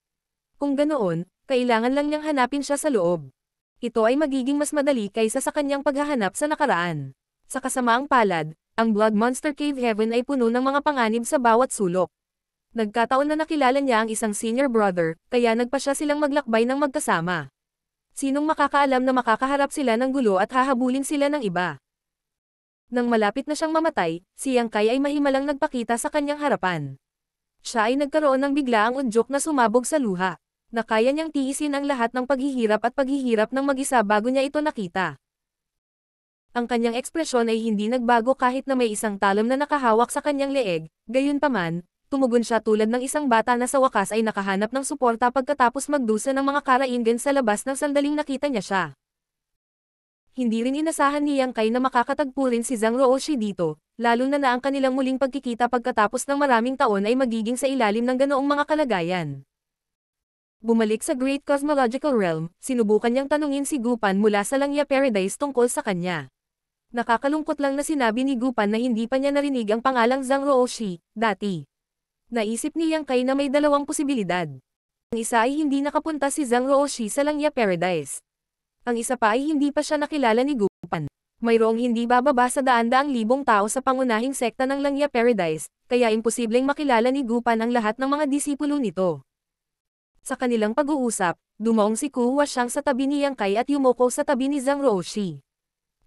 Kung ganoon, kailangan lang niyang hanapin siya sa loob. Ito ay magiging mas madali kaysa sa kanyang paghahanap sa nakaraan. Sa kasamaang palad, ang Blood Monster Cave Heaven ay puno ng mga panganib sa bawat sulok. Nagkataon na nakilala niya ang isang senior brother, kaya nagpa siya silang maglakbay ng magkasama. Sinong makakaalam na makakaharap sila ng gulo at hahabulin sila ng iba? Nang malapit na siyang mamatay, si Yang Kai ay mahimalang nagpakita sa kanyang harapan. Siya ay nagkaroon ng biglaang udyok na sumabog sa luha, na kaya niyang tiisin ang lahat ng paghihirap ng mag-isa bago niya ito nakita. Ang kanyang ekspresyon ay hindi nagbago kahit na may isang talon na nakahawak sa kanyang leeg, gayunpaman, tumugon siya tulad ng isang bata na sa wakas ay nakahanap ng suporta pagkatapos magdusa ng mga karaingan sa labas ng sandaling nakita niya siya. Hindi rin inasahan ni Yang Kai na makakatagpo rin si Zhang Ruoshi dito, lalo na ang kanilang muling pagkikita pagkatapos ng maraming taon ay magiging sa ilalim ng ganoong mga kalagayan. Bumalik sa Great Cosmological Realm, sinubukan niyang tanungin si Gupan mula sa Langya Paradise tungkol sa kanya. Nakakalungkot lang na sinabi ni Gupan na hindi pa niya narinig ang pangalang Zhang Ruoshi, dati. Naisip ni Yang Kai na may dalawang posibilidad. Ang isa ay hindi nakapunta si Zhang Ruoshi sa Langya Paradise. Ang isa pa ay hindi pa siya nakilala ni Gupan. Mayroong hindi bababa sa daan-daang libong tao sa pangunahing sekta ng Langya Paradise, kaya imposibleng makilala ni Gupan ang lahat ng mga disipulo nito. Sa kanilang pag-uusap, dumaong si Ku Huashang sa tabi ni Yang Kai at yumoko sa tabi ni Zhang Ruoshi.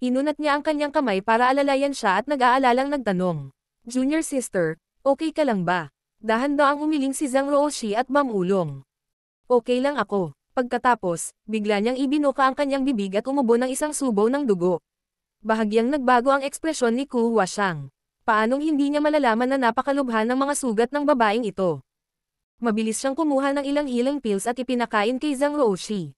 Inunat niya ang kanyang kamay para alalayan siya at nag-aalalang nagtanong. Junior sister, okay ka lang ba? Dahan-daang umiling si Zhang Ruoshi at mamulong. Okay lang ako. Pagkatapos, bigla niyang ibinuka ang kanyang bibig at umubo ng isang subo ng dugo. Bahagyang nagbago ang ekspresyon ni Ku Huashang. Paanong hindi niya malalaman na napakalubha ng mga sugat ng babaeng ito? Mabilis siyang kumuha ng ilang healing pills at ipinakain kay Zhang Ruoshi.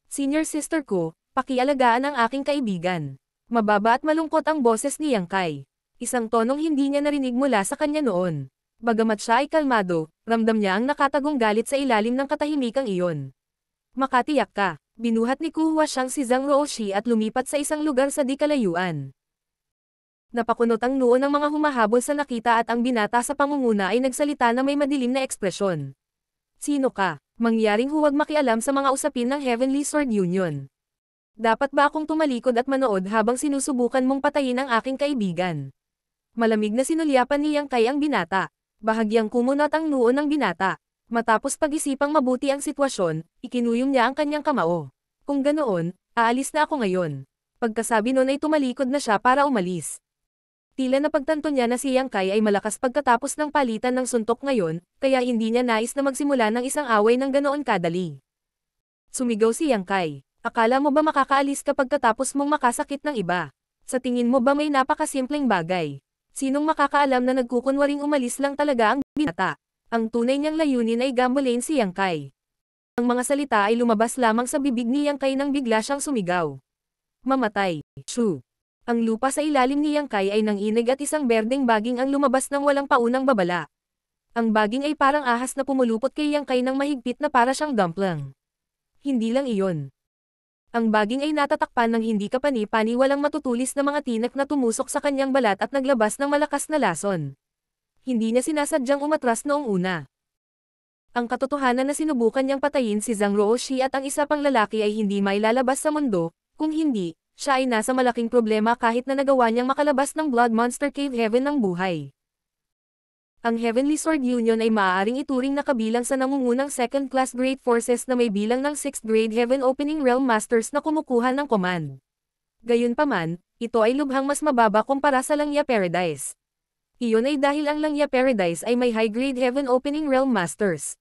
Senior sister ko, pakialagaan ang aking kaibigan. Mababa at malungkot ang boses ni Yang Kai. Isang tonong hindi niya narinig mula sa kanya noon. Bagamat siya ay kalmado, ramdam niya ang nakatagong galit sa ilalim ng katahimikang iyon. Makatiyak ka, binuhat ni Ku Huashang si Zhang Ruoshi at lumipat sa isang lugar sa di kalayuan. Napakunot ang noo ng mga humahabol sa nakita at ang binata sa pangunguna ay nagsalita na may madilim na ekspresyon. Sino ka? Mangyaring huwag makialam sa mga usapin ng Heavenly Sword Union. Dapat ba akong tumalikod at manood habang sinusubukan mong patayin ang aking kaibigan? Malamig na sinulyapan ni Yang Kai ang binata. Bahagyang kumunot ang noo ng binata. Matapos pag-isipang mabuti ang sitwasyon, ikinuyom niya ang kanyang kamao. Kung ganoon, aalis na ako ngayon. Pagkasabi nun ay tumalikod na siya para umalis. Tila napagtanto niya na si Yang Kai ay malakas pagkatapos ng palitan ng suntok ngayon, kaya hindi niya nais na magsimula ng isang away ng ganoon kadali. Sumigaw si Yang Kai. Akala mo ba makakaalis ka pagkatapos mong makasakit ng iba? Sa tingin mo ba may napakasimpleng bagay? Sinong makakaalam na nagkukunwaring umalis lang talaga ang binata? Ang tunay niyang layunin ay gambolain si Yang Kai. Ang mga salita ay lumabas lamang sa bibig ni Yang Kai nang bigla siyang sumigaw. Mamatay, Shu. Ang lupa sa ilalim ni Yang Kai ay nanginig at isang berdeng baging ang lumabas ng walang paunang babala. Ang baging ay parang ahas na pumulupot kay Yang Kai ng mahigpit na para siyang dumpling. Hindi lang iyon. Ang baging ay natatakpan ng hindi kapani-pani walang matutulis na mga tinak na tumusok sa kanyang balat at naglabas ng malakas na lason. Hindi niya sinasadyang umatras noong una. Ang katotohanan na sinubukan niyang patayin si Zhang Ruoshi at ang isa pang lalaki ay hindi mailalabas sa mundo, kung hindi, siya ay nasa malaking problema kahit na nagawa niyang makalabas ng Blood Monster Cave Heaven ng buhay. Ang Heavenly Sword Union ay maaaring ituring na kabilang sa nangungunang second-class Great Forces na may bilang ng 6th Grade Heaven Opening Realm Masters na kumukuha ng command. Gayunpaman, ito ay lubhang mas mababa kumpara sa Langya Paradise. Iyon ay dahil ang Langya Paradise ay may high-grade Heaven Opening Realm Masters.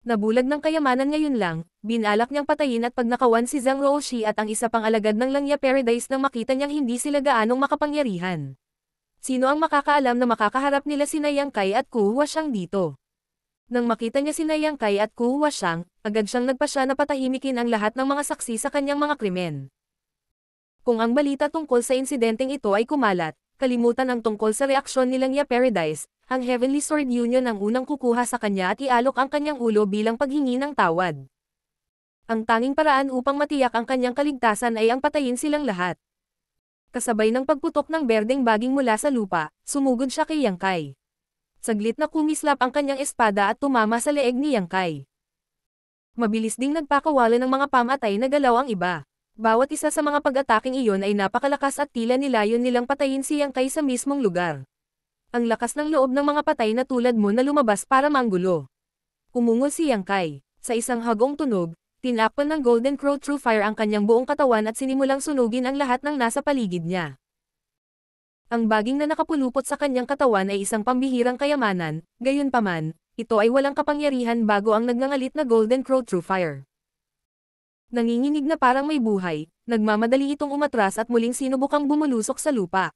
Nabulag ng kayamanan ngayon lang, binalak niyang patayin at pagnakawan si Zhang Ruoshi at ang isa pang alagad ng Langya Paradise nang makita niyang hindi sila gaanong makapangyarihan. Sino ang makakaalam na makakaharap nila sina Yang Kai at Ku Huashang dito? Nang makita niya sina Yang Kai at Ku Huashang, agad siyang nagpasya na patahimikin ang lahat ng mga saksi sa kanyang mga krimen. Kung ang balita tungkol sa insidenteng ito ay kumalat, kalimutan ang tungkol sa reaksyon ni Langya Paradise, ang Heavenly Sword Union ang unang kukuha sa kanya at ialok ang kanyang ulo bilang paghingi ng tawad. Ang tanging paraan upang matiyak ang kanyang kaligtasan ay ang patayin silang lahat. Kasabay ng pagputok ng berdeng baging mula sa lupa, sumugod siya kay Yang Kai. Saglit na kumislap ang kanyang espada at tumama sa leeg ni Yang Kai. Mabilis ding nagpakawala ng mga pamatay na galaw ang iba. Bawat isa sa mga pag-ataking iyon ay napakalakas at tila nilayon nilang patayin si Yang Kai sa mismong lugar. Ang lakas ng loob ng mga patay na tulad mo na lumabas para manggulo. Umungol si Yang Kai. Sa isang hagong tunog, tinapon ng Golden Crow True Fire ang kanyang buong katawan at sinimulang sunugin ang lahat ng nasa paligid niya. Ang baging na nakapulupot sa kanyang katawan ay isang pambihirang kayamanan, gayunpaman, ito ay walang kapangyarihan bago ang nagngangalit na Golden Crow True Fire. Nanginginig na parang may buhay, nagmamadali itong umatras at muling sinubukang bumulusok sa lupa.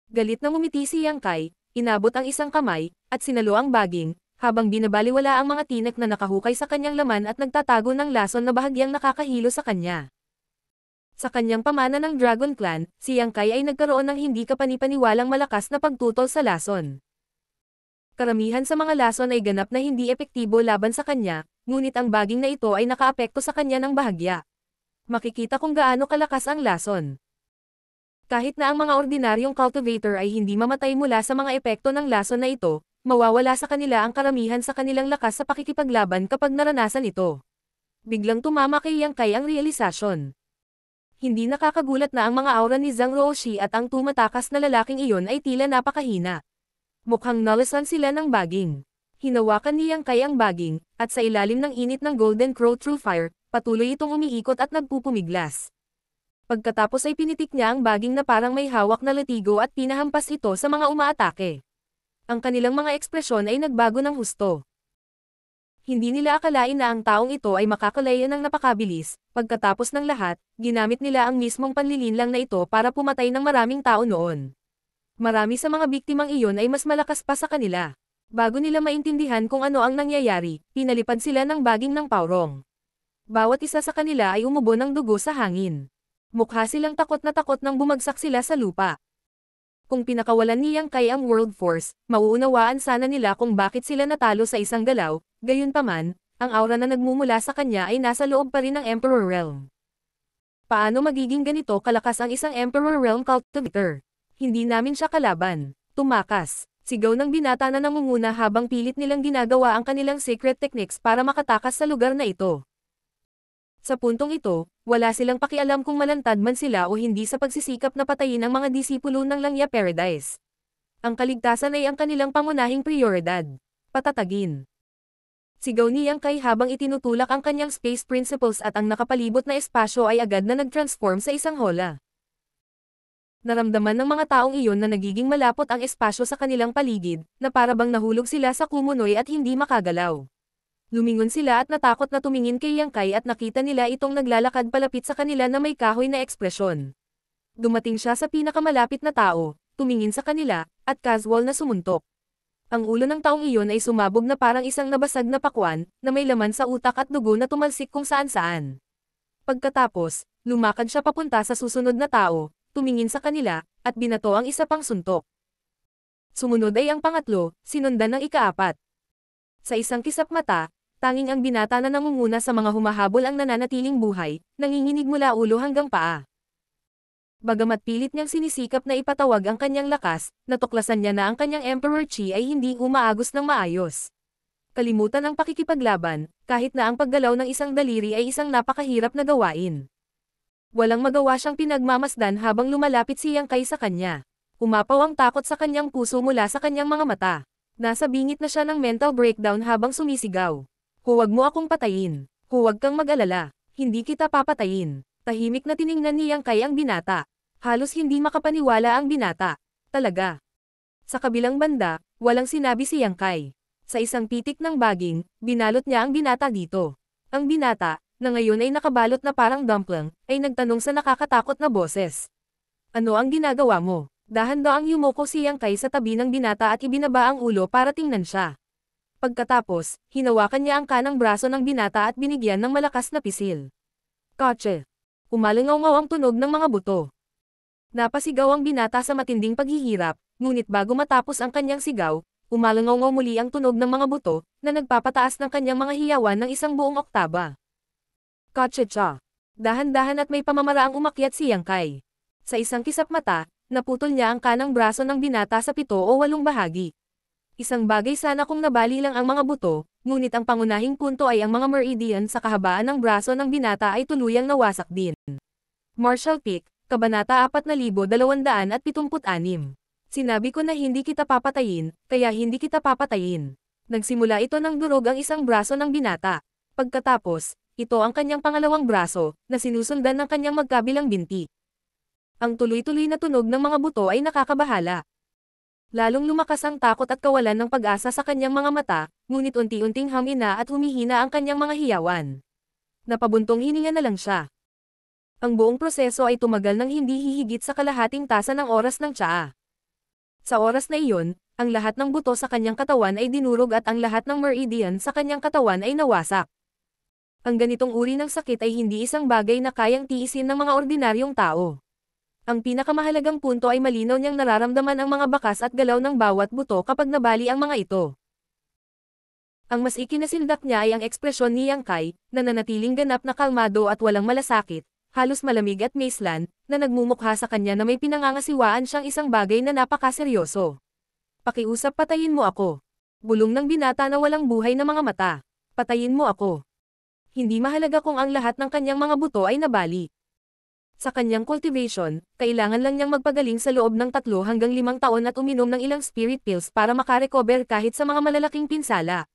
Galit na ngumiti si Yang Kai, inabot ang isang kamay, at sinalo ang baging, habang binabaliwala ang mga tinak na nakahukay sa kanyang laman at nagtatago ng lason na bahagyang nakakahilo sa kanya. Sa kanyang pamana ng Dragon Clan, si Yang Kai ay nagkaroon ng hindi kapanipaniwalang malakas na pagtutol sa lason. Karamihan sa mga lason ay ganap na hindi epektibo laban sa kanya, ngunit ang baging na ito ay nakaapekto sa kanya ng bahagya. Makikita kung gaano kalakas ang lason. Kahit na ang mga ordinaryong cultivator ay hindi mamatay mula sa mga epekto ng lason na ito, mawawala sa kanila ang karamihan sa kanilang lakas sa pakikipaglaban kapag naranasan ito. Biglang tumama kay Yang Kai ang realisasyon. Hindi nakakagulat na ang mga aura ni Zhang Ruoshi at ang tumatakas na lalaking iyon ay tila napakahina. Mukhang nalasan sila ng baging. Hinawakan ni Yang Kai ang baging, at sa ilalim ng init ng Golden Crow True Fire, patuloy itong umiikot at nagpupumiglas. Pagkatapos ay pinitik niya ang baging na parang may hawak na latigo at pinahampas ito sa mga umaatake. Ang kanilang mga ekspresyon ay nagbago ng husto. Hindi nila akalain na ang taong ito ay makakalaya ng napakabilis. Pagkatapos ng lahat, ginamit nila ang mismong panlilinlang na ito para pumatay ng maraming tao noon. Marami sa mga biktimang iyon ay mas malakas pa sa kanila. Bago nila maintindihan kung ano ang nangyayari, pinalipad sila ng baging ng paurong. Bawat isa sa kanila ay umubo ng dugo sa hangin. Mukha silang takot nang bumagsak sila sa lupa. Kung pinakawalan ni Yang Kai ang World Force, mauunawaan sana nila kung bakit sila natalo sa isang galaw. Gayunpaman, ang aura na nagmumula sa kanya ay nasa loob pa rin ng Emperor Realm. Paano magiging ganito kalakas ang isang Emperor Realm cultivator? Hindi namin siya kalaban. Tumakas. Sigaw ng binata na nangunguna habang pilit nilang ginagawa ang kanilang secret techniques para makatakas sa lugar na ito. Sa puntong ito, wala silang pakialam kung malantad man sila o hindi sa pagsisikap na patayin ang mga disipulo ng Langya Paradise. Ang kaligtasan ay ang kanilang pangunahing prioridad. Patatagin. Sigaw ni Yang Kai habang itinutulak ang kanyang space principles at ang nakapalibot na espasyo ay agad na nag-transform sa isang hola. Naramdaman ng mga taong iyon na nagiging malapot ang espasyo sa kanilang paligid, na parabang nahulog sila sa kumunoy at hindi makagalaw. Lumingon sila at natakot na tumingin kay Yang Kai at nakita nila itong naglalakad palapit sa kanila na may kahoy na ekspresyon. Dumating siya sa pinakamalapit na tao, tumingin sa kanila, at casual na sumuntok. Ang ulo ng taong iyon ay sumabog na parang isang nabasag na pakwan, na may laman sa utak at dugo na tumalsik kung saan-saan. Pagkatapos, lumakad siya papunta sa susunod na tao, tumingin sa kanila, at binato ang isa pang suntok. Sumunod ay ang pangatlo, sinundan ng ikaapat. Sa isang kisap mata, tanging ang binata na nangunguna sa mga humahabol ang nananatiling buhay, nanginginig mula ulo hanggang paa. Bagamat pilit niyang sinisikap na ipatawag ang kanyang lakas, natuklasan niya na ang kanyang Emperor Chi ay hindi umaagos ng maayos. Kalimutan ang pakikipaglaban, kahit na ang paggalaw ng isang daliri ay isang napakahirap na gawain. Walang magawa siyang pinagmamasdan habang lumalapit si Yang Kai sa kanya. Umapaw ang takot sa kanyang puso mula sa kanyang mga mata. Nasa bingit na siya ng mental breakdown habang sumisigaw. Huwag mo akong patayin. Huwag kang mag-alala. Hindi kita papatayin. Tahimik na tiningnan ni Yang Kai ang binata. Halos hindi makapaniwala ang binata. Talaga. Sa kabilang banda, walang sinabi si Yang Kai. Sa isang pitik ng baging, binalot niya ang binata dito. Ang binata, na ngayon ay nakabalot na parang dumpling, ay nagtanong sa nakakatakot na boses. Ano ang ginagawa mo? Dahan-daang yumoko si Yang Kai sa tabi ng binata at ibinaba ang ulo para tingnan siya. Pagkatapos, hinawakan niya ang kanang braso ng binata at binigyan ng malakas na pisil. Kotse! Umalangaw-ngaw ang tunog ng mga buto. Napasigaw ang binata sa matinding paghihirap, ngunit bago matapos ang kanyang sigaw, umalangaw-ngaw muli ang tunog ng mga buto, na nagpapataas ng kanyang mga hiyawan ng isang buong oktaba. Kotse cha! Dahan-dahan at may pamamaraang umakyat si Yang Kai. Sa isang kisap mata, naputol niya ang kanang braso ng binata sa 7 o 8 bahagi. Isang bagay sana kung nabali lang ang mga buto, ngunit ang pangunahing punto ay ang mga meridian sa kahabaan ng braso ng binata ay tuluyang nawasak din. Marshall Peak, Kabanata 4276. Sinabi ko na hindi kita papatayin, kaya hindi kita papatayin. Nagsimula ito ng durog ang isang braso ng binata. Pagkatapos, ito ang kanyang pangalawang braso, na sinusundan ng kanyang magkabilang binti. Ang tuloy-tuloy na tunog ng mga buto ay nakakabahala. Lalong lumakas ang takot at kawalan ng pag-asa sa kanyang mga mata, ngunit unti-unting hamina at humihina ang kanyang mga hiyawan. Napabuntong hininga na lang siya. Ang buong proseso ay tumagal ng hindi hihigit sa kalahating tasa ng oras ng tsaa. Sa oras na iyon, ang lahat ng buto sa kanyang katawan ay dinurog at ang lahat ng meridian sa kanyang katawan ay nawasak. Ang ganitong uri ng sakit ay hindi isang bagay na kayang tiisin ng mga ordinaryong tao. Ang pinakamahalagang punto ay malinaw niyang nararamdaman ang mga bakas at galaw ng bawat buto kapag nabali ang mga ito. Ang mas ikinasindak niya ay ang ekspresyon ni Yang Kai, na nanatiling ganap na kalmado at walang malasakit, halos malamig at maislan, na nagmumukha sa kanya na may pinangangasiwaan siyang isang bagay na napakaseryoso. Pakiusap, patayin mo ako. Bulong ng binata na walang buhay na mga mata. Patayin mo ako. Hindi mahalaga kung ang lahat ng kanyang mga buto ay nabali. Sa kanyang cultivation, kailangan lang niyang magpagaling sa loob ng 3 hanggang 5 taon at uminom ng ilang spirit pills para makarecover kahit sa mga malalaking pinsala.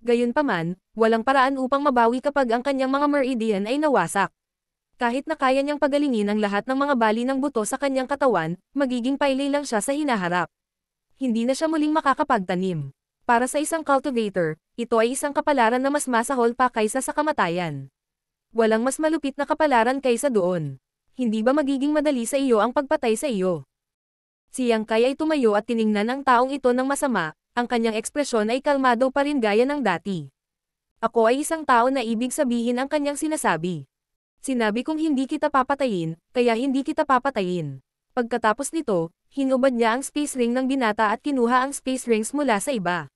Gayunpaman, walang paraan upang mabawi kapag ang kanyang mga meridian ay nawasak. Kahit na kaya niyang pagalingin ang lahat ng mga bali ng buto sa kanyang katawan, magiging pailay lang siya sa hinaharap. Hindi na siya muling makakapagtanim. Para sa isang cultivator, ito ay isang kapalaran na mas masahol pa kaysa sa kamatayan. Walang mas malupit na kapalaran kaysa doon. Hindi ba magiging madali sa iyo ang pagpatay sa iyo? Si Yang Kai ay tumayo at tiningnan ang taong ito ng masama, ang kanyang ekspresyon ay kalmado pa rin gaya ng dati. Ako ay isang tao na ibig sabihin ang kanyang sinasabi. Sinabi kong hindi kita papatayin, kaya hindi kita papatayin. Pagkatapos nito, hinubad niya ang space ring ng binata at kinuha ang space rings mula sa iba.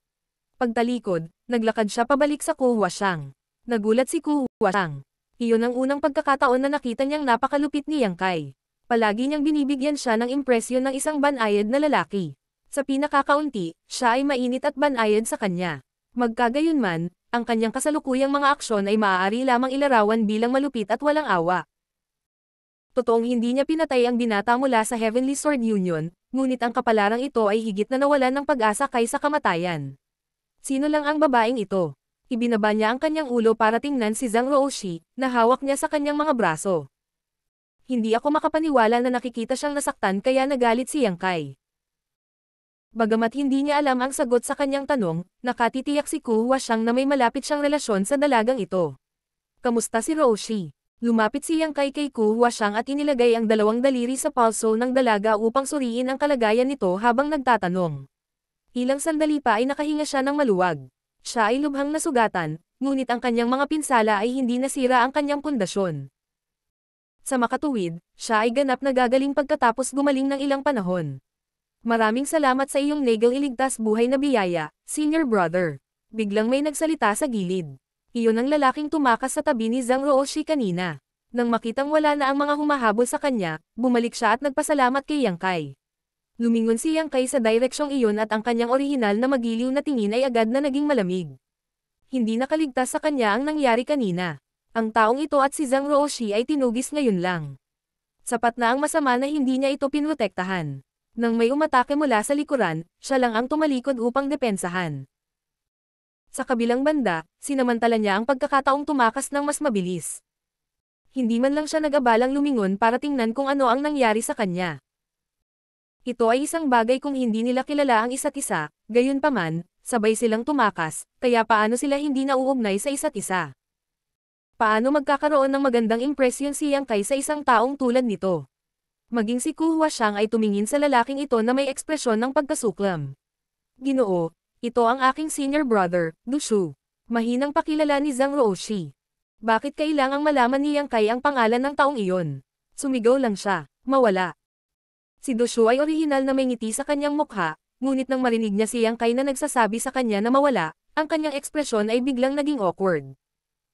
Pagtalikod, naglakad siya pabalik sa Ku Huashang. Nagulat si Ku Huashang. Iyon ang unang pagkakataon na nakita niyang napakalupit ni Yang Kai. Palagi niyang binibigyan siya ng impresyon ng isang banayad na lalaki. Sa pinakakaunti, siya ay mainit at banayad sa kanya. Magkagayunman, ang kanyang kasalukuyang mga aksyon ay maaari lamang ilarawan bilang malupit at walang awa. Totoong hindi niya pinatay ang binata mula sa Heavenly Sword Union, ngunit ang kapalarang ito ay higit na nawalan ng pag-asa kaysa kamatayan. Sino lang ang babaeng ito? Ibinaba niya ang kanyang ulo para tingnan si Zhang Ruoshi, na hawak niya sa kanyang mga braso. Hindi ako makapaniwala na nakikita siyang nasaktan kaya nagalit si Yang Kai. Bagamat hindi niya alam ang sagot sa kanyang tanong, nakatitiyak si Ku Huashang na may malapit siyang relasyon sa dalagang ito. Kamusta si Ruoshi? Lumapit si Yang Kai kay Ku Huashang at inilagay ang 2 daliri sa palso ng dalaga upang suriin ang kalagayan nito habang nagtatanong. Ilang sandali pa ay nakahinga siya ng maluwag. Siya ay lubhang nasugatan, ngunit ang kanyang mga pinsala ay hindi nasira ang kanyang pundasyon. Sa makatuwid, siya ay ganap na gagaling pagkatapos gumaling ng ilang panahon. Maraming salamat sa iyong legal iligtas buhay na biyaya, senior brother. Biglang may nagsalita sa gilid. Iyon ang lalaking tumakas sa tabi ni Zhang Ruoshi kanina. Nang makitang wala na ang mga humahabol sa kanya, bumalik siya at nagpasalamat kay Yang Kai. Lumingon si Yang Kai sa direksyong iyon at ang kanyang orihinal na magiliw na tingin ay agad na naging malamig. Hindi nakaligtas sa kanya ang nangyari kanina. Ang taong ito at si Zhang Ruoshi ay tinugis ngayon lang. Sapat na ang masama na hindi niya ito pinrotektahan. Nang may umatake mula sa likuran, siya lang ang tumalikod upang depensahan. Sa kabilang banda, sinamantala niya ang pagkakataong tumakas ng mas mabilis. Hindi man lang siya nag-abalang lumingon para tingnan kung ano ang nangyari sa kanya. Ito ay isang bagay kung hindi nila kilala ang isa't isa, gayunpaman, sabay silang tumakas, kaya paano sila hindi nauugnay sa isa't isa? Paano magkakaroon ng magandang impresyon si Yang Kai sa isang taong tulad nito? Maging si Ku Huashang ay tumingin sa lalaking ito na may ekspresyon ng pagkasuklam. Ginoo, ito ang aking senior brother, Du Shu. Mahinang pakilala ni Zhang Ruoshi. Bakit kailangang malaman ni Yang Kai ang pangalan ng taong iyon? Sumigaw lang siya, mawala. Si Du Shu ay orihinal na may ngiti sa kanyang mukha, ngunit nang marinig niya si Yang Kai na nagsasabi sa kanya na mawala, ang kanyang ekspresyon ay biglang naging awkward.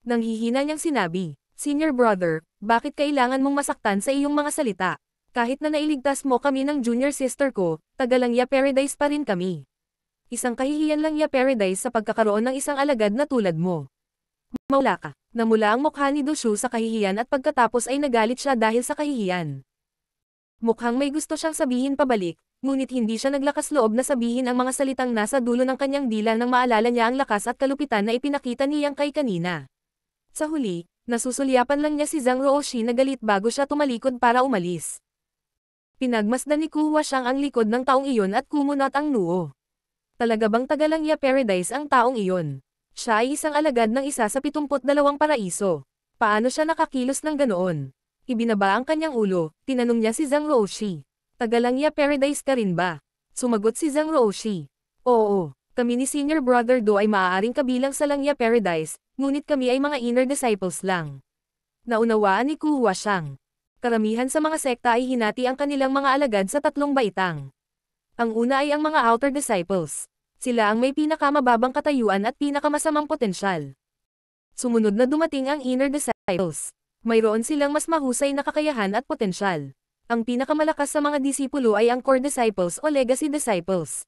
Nang hihina niyang sinabi, Senior brother, bakit kailangan mong masaktan sa iyong mga salita? Kahit na nailigtas mo kami ng junior sister ko, taga-Langya Paradise pa rin kami. Isang kahihiyan Langya Paradise sa pagkakaroon ng isang alagad na tulad mo. Mawala ka. Namula ang mukha ni Du Shu sa kahihiyan at pagkatapos ay nagalit siya dahil sa kahihiyan. Mukhang may gusto siyang sabihin pabalik, ngunit hindi siya naglakas loob na sabihin ang mga salitang nasa dulo ng kanyang dila nang maalala niya ang lakas at kalupitan na ipinakita ni Yang Kai kanina. Sa huli, nasusulyapan lang niya si Zhang Ruoshi na galit bago siya tumalikod para umalis. Pinagmasdan ni Ku Huashang ang likod ng taong iyon at kumunat ang noo. Talaga bang taga-Langya Paradise ang taong iyon? Siya ay isang alagad ng isa sa 72 paraiso. Paano siya nakakilos ng ganoon? Ibinaba ang kanyang ulo, tinanong niya si Zhang Ruoshi. Taga-Langya Paradise ka rin ba? Sumagot si Zhang Ruoshi. Oo, kami ni Senior Brother Do ay maaaring kabilang sa Langya Paradise, ngunit kami ay mga inner disciples lang. Naunawaan ni Ku Huashang. Karamihan sa mga sekta ay hinati ang kanilang mga alagad sa 3 baitang. Ang una ay ang mga outer disciples. Sila ang may pinakamababang katayuan at pinakamasamang potensyal. Sumunod na dumating ang inner disciples. Mayroon silang mas mahusay na kakayahan at potensyal. Ang pinakamalakas sa mga disipulo ay ang core disciples o legacy disciples.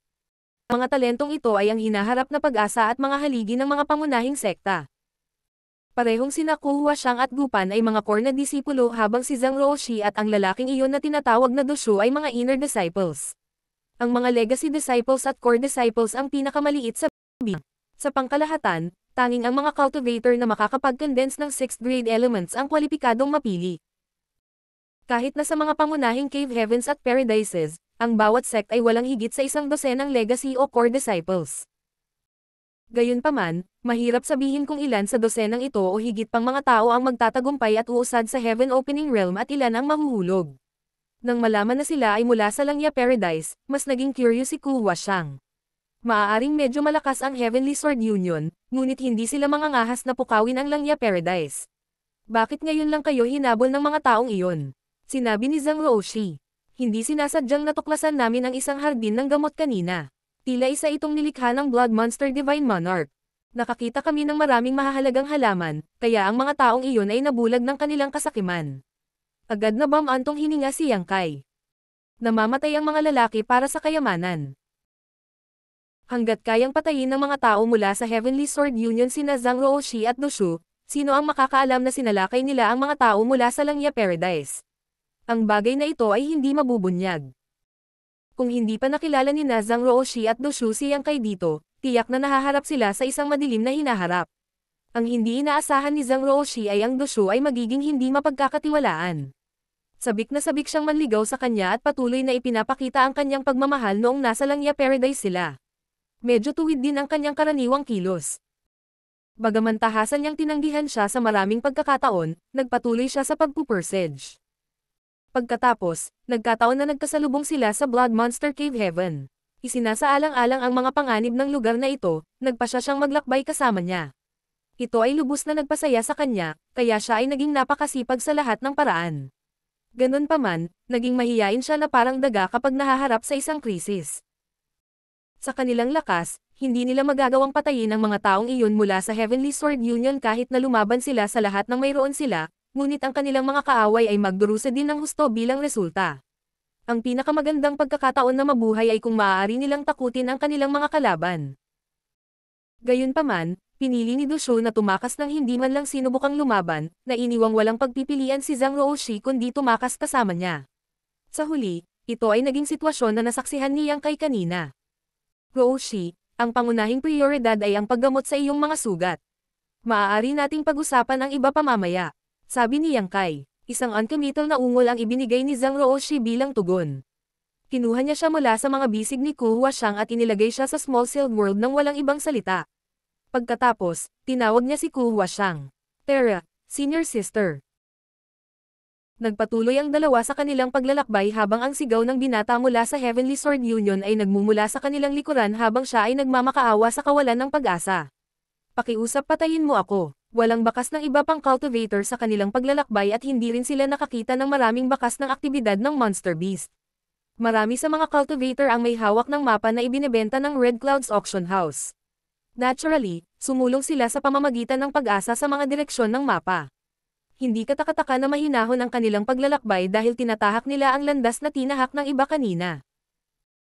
Ang mga talentong ito ay ang hinaharap na pag-asa at mga haligi ng mga pangunahing sekta. Parehong sina Ku Huashang at Gupan ay mga core na disipulo habang si Zhang Ruoshi at ang lalaking iyon na tinatawag na Dushu ay mga inner disciples. Ang mga legacy disciples at core disciples ang pinakamaliit sa bilang. Sa pangkalahatan, tanging ang mga cultivator na makakapag-condense ng 6th grade elements ang kwalipikadong mapili. Kahit na sa mga pangunahing cave heavens at paradises, ang bawat sect ay walang higit sa 100 legacy o core disciples. Gayunpaman, mahirap sabihin kung ilan sa dosenang ito o higit pang mga tao ang magtatagumpay at uusad sa Heaven Opening Realm at ilan ang mahuhulog. Nang malaman na sila ay mula sa Langya Paradise, mas naging curious si Ku Huashang. Maaaring medyo malakas ang Heavenly Sword Union, ngunit hindi sila mangangahas na pukawin ang Langya Paradise. Bakit ngayon lang kayo hinabol ng mga taong iyon? Sinabi ni Zhang Ruoshi. Hindi sinasadyang natuklasan namin ang isang hardin ng gamot kanina. Tila isa itong nilikha ng Blood Monster Divine Monarch. Nakakita kami ng maraming mahahalagang halaman, kaya ang mga taong iyon ay nabulag ng kanilang kasakiman. Agad na bamantong hininga si Yang Kai. Namamatay ang mga lalaki para sa kayamanan. Hanggat kayang patayin ng mga tao mula sa Heavenly Sword Union sina Zhang Ruoshi at Dushu, sino ang makakaalam na sinalakay nila ang mga tao mula sa Langya Paradise? Ang bagay na ito ay hindi mabubunyag. Kung hindi pa nakilala ni Zhang Ruoshi at Dushu si Yang Kai dito, tiyak na nahaharap sila sa isang madilim na hinaharap. Ang hindi inaasahan ni Zhang Ruoshi ay ang Dushu ay magiging hindi mapagkakatiwalaan. Sabik na sabik siyang manligaw sa kanya at patuloy na ipinapakita ang kanyang pagmamahal noong nasa Langya Paradise sila. Medyo tuwid din ang kanyang karaniwang kilos. Bagaman tahasan niyang tinanggihan siya sa maraming pagkakataon, nagpatuloy siya sa pagpupursage. Pagkatapos, nagkataon na nagkasalubong sila sa Blood Monster Cave Heaven. Isinasaalang-alang ang mga panganib ng lugar na ito, nagpasya siyang maglakbay kasama niya. Ito ay lubos na nagpasaya sa kanya, kaya siya ay naging napakasipag sa lahat ng paraan. Ganun pa man, naging mahiyain siya na parang daga kapag nahaharap sa isang krisis. Sa kanilang lakas, hindi nila magagawang patayin ang mga taong iyon mula sa Heavenly Sword Union kahit na lumaban sila sa lahat ng mayroon sila, ngunit ang kanilang mga kaaway ay magdurusa din ng husto bilang resulta. Ang pinakamagandang pagkakataon na mabuhay ay kung maaari nilang takutin ang kanilang mga kalaban. Gayunpaman, pinili ni Dushu na tumakas ng hindi man lang sinubukang lumaban, na iniwang walang pagpipilian si Zhang Ruoshi kundi tumakas kasama niya. Sa huli, ito ay naging sitwasyon na nasaksihan ni Yang Kai kanina. Ruoshi, ang pangunahing prioridad ay ang paggamot sa iyong mga sugat. Maaari nating pag-usapan ang iba pa mamaya. Sabi ni Yang Kai, isang uncommittal na ungol ang ibinigay ni Zhang Ruoshi bilang tugon. Kinuha niya siya mula sa mga bisig ni Ku Huashang at inilagay siya sa small sealed world nang walang ibang salita. Pagkatapos, tinawag niya si Ku Huashang. Terra, senior sister. Nagpatuloy ang dalawa sa kanilang paglalakbay habang ang sigaw ng binata mula sa Heavenly Sword Union ay nagmumula sa kanilang likuran habang siya ay nagmamakaawa sa kawalan ng pag-asa. Pakiusap patayin mo ako. Walang bakas ng iba pang cultivator sa kanilang paglalakbay at hindi rin sila nakakita ng maraming bakas ng aktibidad ng Monster Beast. Marami sa mga cultivator ang may hawak ng mapa na ibinebenta ng Red Clouds Auction House. Naturally, sumulong sila sa pamamagitan ng pag-asa sa mga direksyon ng mapa. Hindi katakataka na mahinahon ang kanilang paglalakbay dahil tinatahak nila ang landas na tinahak ng iba kanina.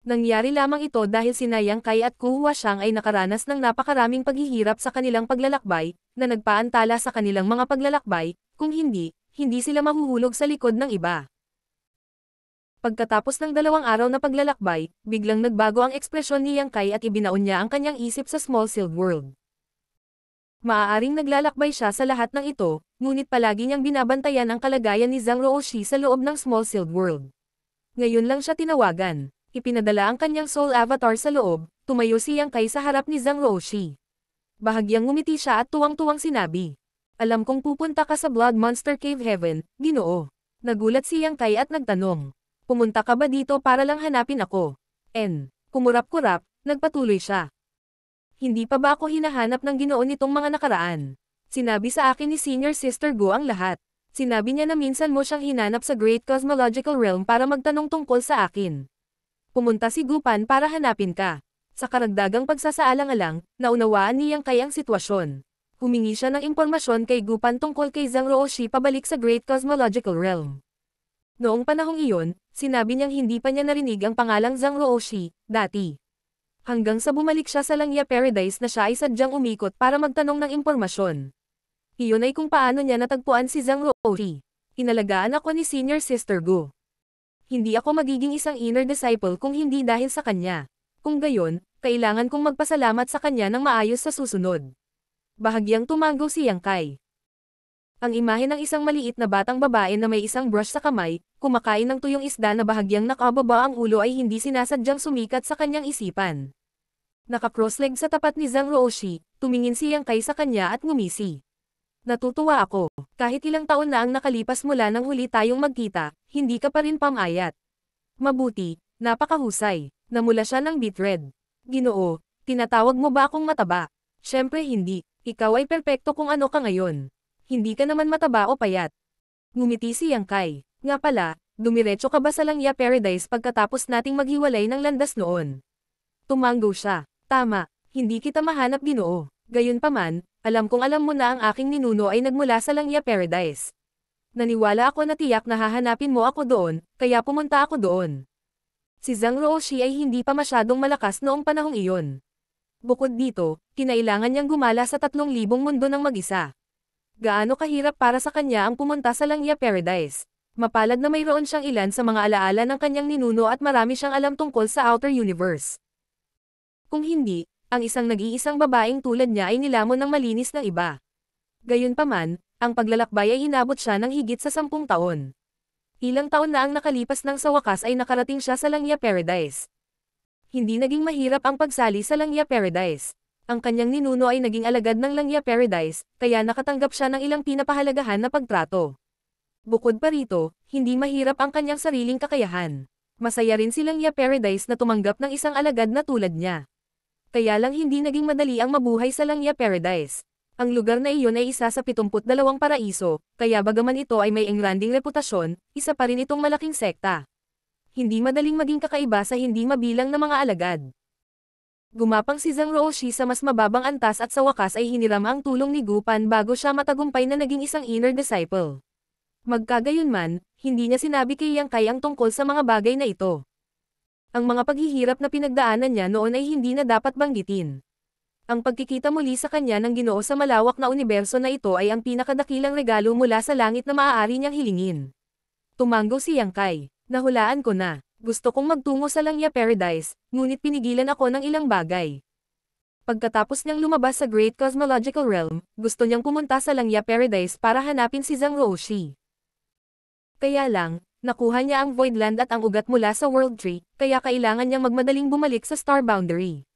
Nangyari lamang ito dahil sina Yang Kai at Ku Huashang ay nakaranas ng napakaraming paghihirap sa kanilang paglalakbay, na nagpaantala sa kanilang mga paglalakbay, kung hindi, hindi sila mahuhulog sa likod ng iba. Pagkatapos ng 2 araw na paglalakbay, biglang nagbago ang ekspresyon ni Yang Kai at ibinaon niya ang kanyang isip sa small sealed world. Maaaring naglalakbay siya sa lahat ng ito, ngunit palagi niyang binabantayan ang kalagayan ni Zhang Ruoshi sa loob ng small sealed world. Ngayon lang siya tinawagan. Ipinadala ang kanyang soul avatar sa loob, tumayo si Yang Kai sa harap ni Zhang Ruoshi. Bahagyang ngumiti siya at tuwang-tuwang sinabi. Alam kong pupunta ka sa Blood Monster Cave Heaven, Ginoo. Nagulat si Yang Kai at nagtanong. Pumunta ka ba dito para lang hanapin ako? Kumurap-kurap, nagpatuloy siya. Hindi pa ba ako hinahanap ng Ginoo nitong mga nakaraan? Sinabi sa akin ni Senior Sister Go ang lahat. Sinabi niya na minsan mo siyang hinanap sa Great Cosmological Realm para magtanong tungkol sa akin. Pumunta si Gupan para hanapin ka. Sa karagdagang pagsasaalang-alang, naunawaan ni Yang Kai ang sitwasyon. Humingi siya ng impormasyon kay Gupan tungkol kay Zhang Ruoshi pabalik sa Great Cosmological Realm. Noong panahong iyon, sinabi niyang hindi pa niya narinig ang pangalang Zhang Ruoshi, dati. Hanggang sa bumalik siya sa Langya Paradise na siya ay sadyang umikot para magtanong ng impormasyon. Iyon ay kung paano niya natagpuan si Zhang Ruoshi. Inalagaan ako ni Senior Sister Gu. Hindi ako magiging isang inner disciple kung hindi dahil sa kanya. Kung gayon, kailangan kong magpasalamat sa kanya ng maayos sa susunod. Bahagyang tumango si Yang Kai. Ang imahe ng isang maliit na batang babae na may isang brush sa kamay, kumakain ng tuyong isda na bahagyang nakababa ang ulo ay hindi sinasadyang sumikat sa kanyang isipan. Naka-crossleg sa tapat ni Zhang Ruoshi, tumingin si Yang Kai sa kanya at ngumisi. Natutuwa ako, kahit ilang taon na ang nakalipas mula nang huli tayong magkita, hindi ka pa rin pamayat. Mabuti, napakahusay, namula siya ng beet red. Ginoo, tinatawag mo ba akong mataba? Syempre hindi, ikaw ay perpekto kung ano ka ngayon. Hindi ka naman mataba o payat. Ngumiti si Yang Kai. Nga pala, dumiretso ka ba sa Langya Paradise pagkatapos nating maghiwalay ng landas noon? Tumango siya. Tama, hindi kita mahanap Ginoo. Gayunpaman, alam kong alam mo na ang aking ninuno ay nagmula sa Langya Paradise. Naniwala ako na tiyak na hahanapin mo ako doon, kaya pumunta ako doon. Si Zhang Ruoshi ay hindi pa masyadong malakas noong panahong iyon. Bukod dito, kinailangan niyang gumala sa 3,000 mundo ng mag-isa. Gaano kahirap para sa kanya ang pumunta sa Langya Paradise. Mapalad na mayroon siyang ilan sa mga alaala ng kanyang ninuno at marami siyang alam tungkol sa outer universe. Kung hindi, ang isang nag-iisang babaeng tulad niya ay nilamon ng malinis ng iba. Gayunpaman, ang paglalakbay ay inabot siya ng higit sa 10 taon. Ilang taon na ang nakalipas nang sa wakas ay nakarating siya sa Langya Paradise. Hindi naging mahirap ang pagsali sa Langya Paradise. Ang kanyang ninuno ay naging alagad ng Langya Paradise, kaya nakatanggap siya ng ilang pinapahalagahan na pagtrato. Bukod pa rito, hindi mahirap ang kanyang sariling kakayahan. Masaya rin si Langya Paradise na tumanggap ng isang alagad na tulad niya. Kaya lang hindi naging madali ang mabuhay sa Langya Paradise. Ang lugar na iyon ay isa sa 72 paraiso, kaya bagaman ito ay may engranding reputasyon, isa pa rin itong malaking sekta. Hindi madaling maging kakaiba sa hindi mabilang na mga alagad. Gumapang si Zhang Ruoshi sa mas mababang antas at sa wakas ay hiniram ang tulong ni Gupan bago siya matagumpay na naging isang inner disciple. Magkagayunman, hindi niya sinabi kay Yang Kai ang tungkol sa mga bagay na ito. Ang mga paghihirap na pinagdaanan niya noon ay hindi na dapat banggitin. Ang pagkikita muli sa kanya ng Ginoo sa malawak na universo na ito ay ang pinakadakilang regalo mula sa langit na maaari niyang hilingin. Tumango si Yang Kai. Nahulaan ko na. Gusto kong magtungo sa Langya Paradise, ngunit pinigilan ako ng ilang bagay. Pagkatapos niyang lumabas sa Great Cosmological Realm, gusto niyang pumunta sa Langya Paradise para hanapin si Zhang Ruoshi. Kaya lang, nakuha niya ang Voidland at ang ugat mula sa World Tree, kaya kailangan niyang magmadaling bumalik sa Star Boundary.